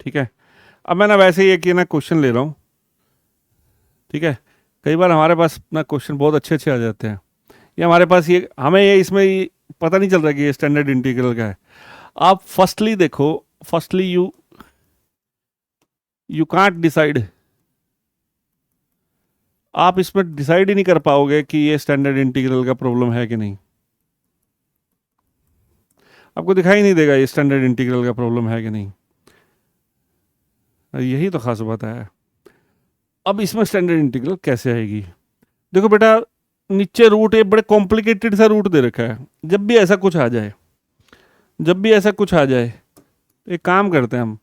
ठीक है। अब मैं ना वैसे ही एक ये ना क्वेश्चन ले रहा हूँ, ठीक है। कई बार हमारे पास ना क्वेश्चन बहुत अच्छे अच्छे आ जाते हैं, ये हमारे पास ये हमें ये इसमें ये पता नहीं चल रहा कि ये स्टैंडर्ड इंटीग्रल का है। आप फर्स्टली देखो, फर्स्टली यू कांट डिसाइड, आप इसमें डिसाइड ही नहीं कर पाओगे कि ये स्टैंडर्ड इंटीग्रल का प्रॉब्लम है कि नहीं। आपको दिखाई नहीं देगा ये स्टैंडर्ड इंटीग्रल का प्रॉब्लम है कि नहीं। यही तो खास बात है। अब इसमें स्टैंडर्ड इंटीग्रल कैसे आएगी? देखो बेटा, नीचे रूट एक बड़े कॉम्प्लिकेटेड सा रूट दे रखा है। जब भी ऐसा कुछ आ जाए, जब भी ऐसा कुछ आ जाए, एक काम करते हैं हम,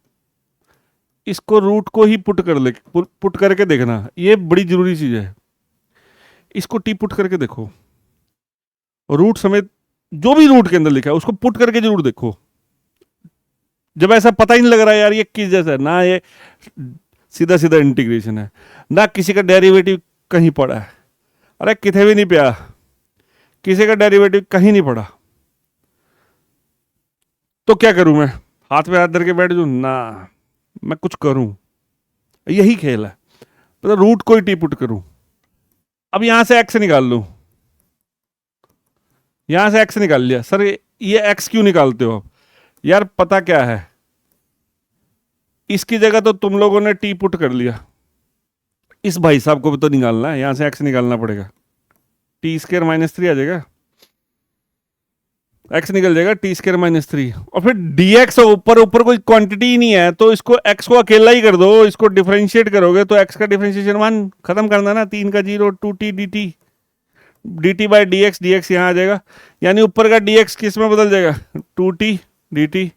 इसको रूट को ही पुट करके देखना, ये बड़ी जरूरी चीज है। इसको टी पुट करके देखो, रूट समेत जो भी रूट के अंदर लिखा है उसको पुट करके जरूर देखो। जब ऐसा पता ही नहीं लग रहा है यार ये किस जैसा है, ना ये सीधा सीधा इंटीग्रेशन है, ना किसी का डेरिवेटिव कहीं पड़ा है, अरे किथे भी नहीं पिया, किसी का डेरिवेटिव कहीं नहीं पड़ा, तो क्या करूं मैं? हाथ में हाथ धर के बैठ जाऊं ना, मैं कुछ करूं, यही खेल है। मतलब रूट को ही टी पुट करूं। अब यहां से एक्स निकाल लूं, यहां से एक्स निकाल लिया। सर ये एक्स क्यों निकालते हो आप? यार पता क्या है, इसकी जगह तो तुम लोगों ने टी पुट कर लिया, इस भाई साहब को भी तो निकालना है, यहां से एक्स निकालना पड़ेगा। टी स्क्र माइनस थ्री आ जाएगा, एक्स निकल जाएगा टी स्क्र माइनस थ्री, और फिर dx ऊपर ऊपर कोई क्वांटिटी ही नहीं है, तो इसको x को अकेला ही कर दो, इसको डिफरेंशिएट करोगे तो x का डिफरेंशिएशन 1 खत्म करना ना, 3 का 0, 2t dt, dt by dx यहाँ आ जाएगा, यानी ऊपर का dx किस में बदल जाएगा? 2t dt।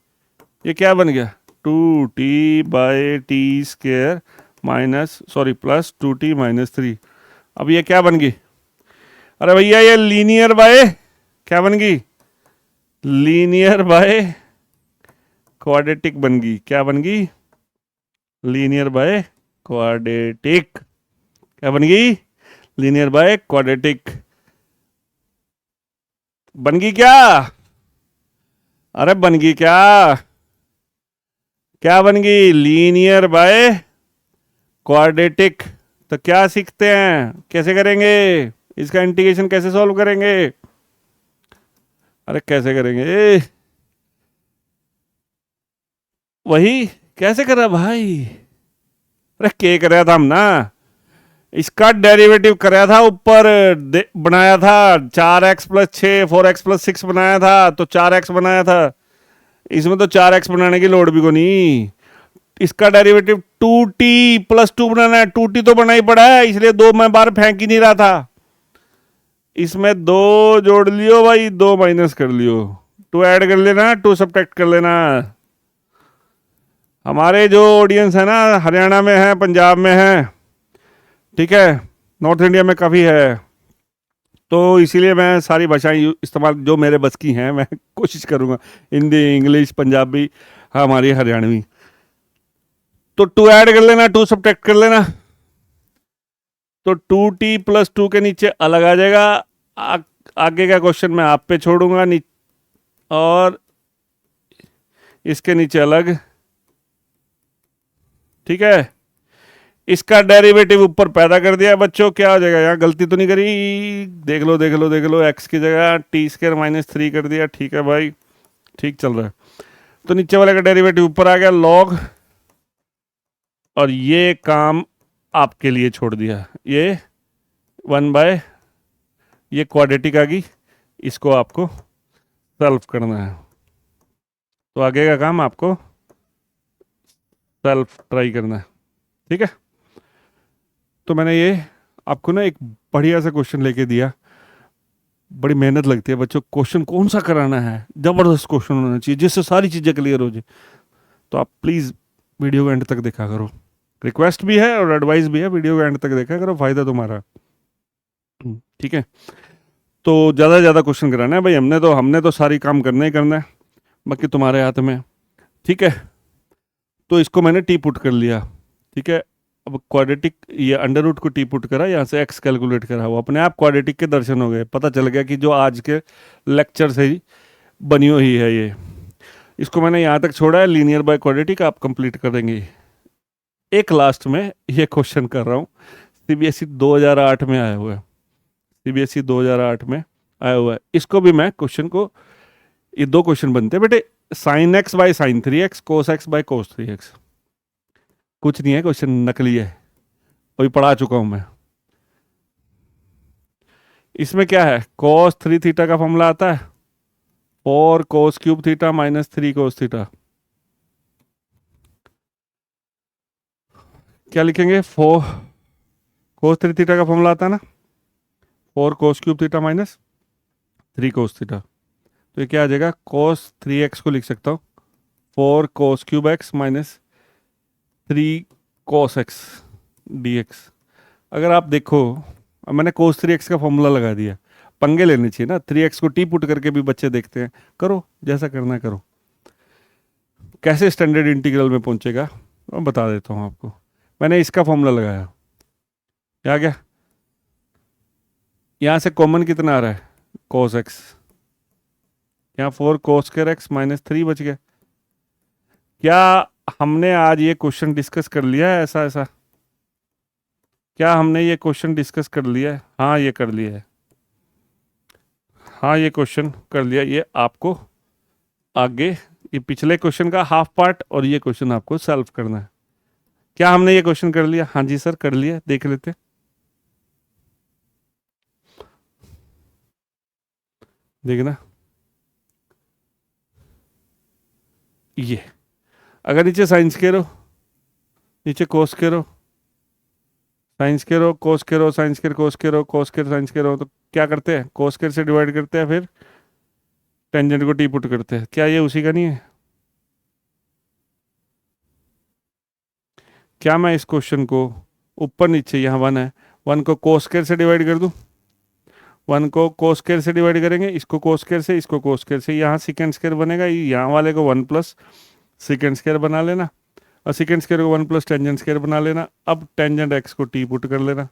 ये क्या बन गया? 2t by T square minus sorry plus 2t minus three. अब ये क्या बन गई? अरे भैया ये लीनियर बाय क्या बन गई? लीनियर बाय क्वाड्रेटिक बन गई। क्या बन गई? Linear by quadratic. क्या बन गई? लीनियर बाय क्वाड्रेटिक बन गई क्या? अरे बन गई क्या? क्या बन गई? Linear by quadratic. तो क्या सीखते हैं, कैसे करेंगे इसका इंटीग्रेशन, कैसे सॉल्व करेंगे? अरे कैसे करेंगे? वही कैसे कर रहा भाई? अरे के कर रहा था हम ना, इसका डेरिवेटिव कराया था, ऊपर बनाया था 4x प्लस 6, 4x प्लस 6 बनाया था, तो 4x बनाया था। इसमें तो 4x बनाने की लोड भी को नहीं, इसका डेरिवेटिव 2t प्लस 2 बनाना है, 2t तो बना ही पड़ा है, इसलिए दो मैं बार फेंक ही नहीं रहा था। इसमें दो जोड़ लियो भाई, दो माइनस कर लियो, 2 ऐड कर लेना, 2 सब्ट्रैक्ट कर लेना। हमारे जो ऑडियंस है ना, हरियाणा में है, पंजाब में है, ठीक है, नॉर्थ इंडिया में काफ़ी है, तो इसीलिए मैं सारी भाषाएं इस्तेमाल जो मेरे बस की हैं मैं कोशिश करूँगा, हिंदी, इंग्लिश, पंजाबी, हाँ हमारी हरियाणवी। तो 2 ऐड कर लेना, 2 सब्ट्रैक्ट कर लेना, तो 2t प्लस 2 के नीचे अलग आ जाएगा। आगे का क्वेश्चन मैं आप पे छोड़ूंगा, और इसके नीचे अलग, ठीक है। इसका डेरिवेटिव ऊपर पैदा कर दिया बच्चों, क्या हो जाएगा? यहाँ गलती तो नहीं करी? देख लो देख लो देख लो, एक्स की जगह टी स्क्र माइनस 3 कर दिया, ठीक है भाई, ठीक चल रहा है। तो नीचे वाले का डेरिवेटिव ऊपर आ गया लॉग, और ये काम आपके लिए छोड़ दिया, ये 1 बाय ये क्वाड्रेटिक आ गई, इसको आपको सॉल्व करना है। तो आगे का काम आपको सेल्फ ट्राई करना है, ठीक है। तो मैंने ये आपको ना एक बढ़िया सा क्वेश्चन लेके दिया, बड़ी मेहनत लगती है बच्चों, क्वेश्चन कौन सा कराना है, जबरदस्त क्वेश्चन होना चाहिए जिससे सारी चीज़ें क्लियर हो जाए। तो आप प्लीज़ वीडियो को एंड तक देखा करो, रिक्वेस्ट भी है और एडवाइस भी है, वीडियो को एंड तक देखा करो, फायदा तुम्हारा, ठीक है। तो ज़्यादा से ज़्यादा क्वेश्चन कराना है भाई, हमने तो सारी काम करना ही करना है, बाकी तुम्हारे हाथ में, ठीक है। तो इसको मैंने टी पुट कर लिया, ठीक है। अब क्वाड्रेटिक ये अंडर रूट को टी पुट करा, यहाँ से एक्स कैलकुलेट करा, वो अपने आप क्वाड्रेटिक के दर्शन हो गए, पता चल गया कि जो आज के लेक्चर से ही बनी हुई है ये। इसको मैंने यहाँ तक छोड़ा है, लीनियर बाय क्वाड्रेटिक आप कंप्लीट करेंगे। एक लास्ट में ये क्वेश्चन कर रहा हूँ, सीबीएसई 2008 में आया हुआ है, सीबीएसई 2008 में आया हुआ है। इसको भी मैं क्वेश्चन को, ये दो क्वेश्चन बनते हैं बेटे, sine x by sine 3x, cos x by cos 3x। कुछ नहीं है, क्वेश्चन नकली है, वही पढ़ा चुका हूं मैं। इसमें क्या है, cos 3 थीटा का फॉर्मूला आता है 4 cos cube theta minus 3 cos theta. क्या लिखेंगे? 4 कोस 3 थीटा का फॉर्मूला आता है ना, 4 cos cube theta minus 3 cos theta. तो ये क्या आ जाएगा, कोस 3x को लिख सकता हूँ 4 cos cube x minus 3 cos x D x. अगर आप देखो, अब मैंने कोस 3x का फॉर्मूला लगा दिया, पंगे लेने चाहिए ना, 3x को टी पुट करके भी बच्चे देखते हैं, करो जैसा करना है करो। कैसे स्टैंडर्ड इंटीग्रल में पहुंचेगा मैं बता देता हूँ आपको। मैंने इसका फॉर्मूला लगाया, ये आ गया, यहाँ से कॉमन कितना आ रहा है, कोस एक्स, यहाँ 4 कोस स्क्वायर एक्स माइनस 3 बच गया। क्या हमने आज ये क्वेश्चन डिस्कस कर लिया है ऐसा ऐसा? क्या हमने ये क्वेश्चन डिस्कस कर लिया है? हाँ ये कर लिया है, हाँ ये क्वेश्चन कर लिया। ये आपको आगे ये पिछले क्वेश्चन का हाफ पार्ट और ये क्वेश्चन आपको सॉल्व करना है। क्या हमने ये क्वेश्चन कर लिया? हाँ जी सर कर लिया, देख लेते। देखना ये, अगर नीचे साइन स्क्वायर हो, नीचे कोस स्क्वायर हो, साइन स्क्वायर हो, कोस स्क्वायर हो, साइन स्क्वायर कोस स्क्वायर हो, कोस स्क्वायर साइन स्क्वायर हो, तो क्या करते हैं, कोस स्क्वायर से डिवाइड करते हैं, फिर टेंजेंट को टी पुट करते हैं। क्या ये उसी का नहीं है? क्या मैं इस क्वेश्चन को ऊपर नीचे, यहाँ 1 है, 1 को कोस स्क्वायर से डिवाइड कर दूँ, 1 को कोस स्क्वायर से डिवाइड करेंगे, इसको कोस स्क्वायर से, इसको कोस स्क्वायर से, यहाँ सेकंड स्क्वायर बनेगा, यहाँ वाले को 1 प्लस सेकंड स्क्वायर बना लेना, और सेकंड स्क्वायर को 1 प्लस टेंजेंट स्क्वायर बना लेना। अब टेंजेंट एक्स को टी पुट कर लेना,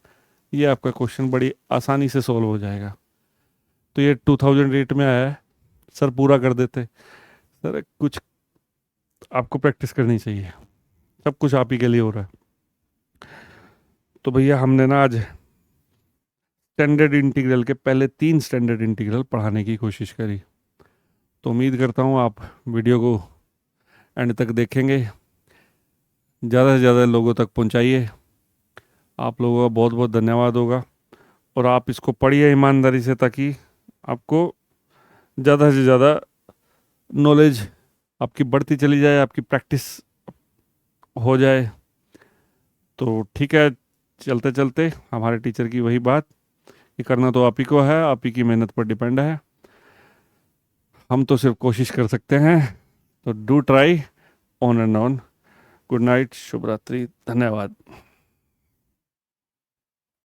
ये आपका क्वेश्चन बड़ी आसानी से सॉल्व हो जाएगा। तो ये 2008 में आया है सर, पूरा कर देते सर, कुछ आपको प्रैक्टिस करनी चाहिए, सब कुछ आप ही के लिए हो रहा है। तो भैया हमने ना आज स्टैंडर्ड इंटीग्रल के पहले 3 स्टैंडर्ड इंटीग्रल पढ़ाने की कोशिश करी। तो उम्मीद करता हूँ आप वीडियो को एंड तक देखेंगे, ज़्यादा से ज़्यादा लोगों तक पहुँचाइए। आप लोगों का बहुत बहुत धन्यवाद होगा, और आप इसको पढ़िए ईमानदारी से, ताकि आपको ज़्यादा से ज़्यादा नॉलेज आपकी बढ़ती चली जाए, आपकी प्रैक्टिस हो जाए। तो ठीक है, चलते चलते हमारे टीचर की वही बात, ये करना तो आप ही को है, आप ही की मेहनत पर डिपेंड है, हम तो सिर्फ कोशिश कर सकते हैं। तो do try, on and on. Good night, शुभ रात्रि, धन्यवाद।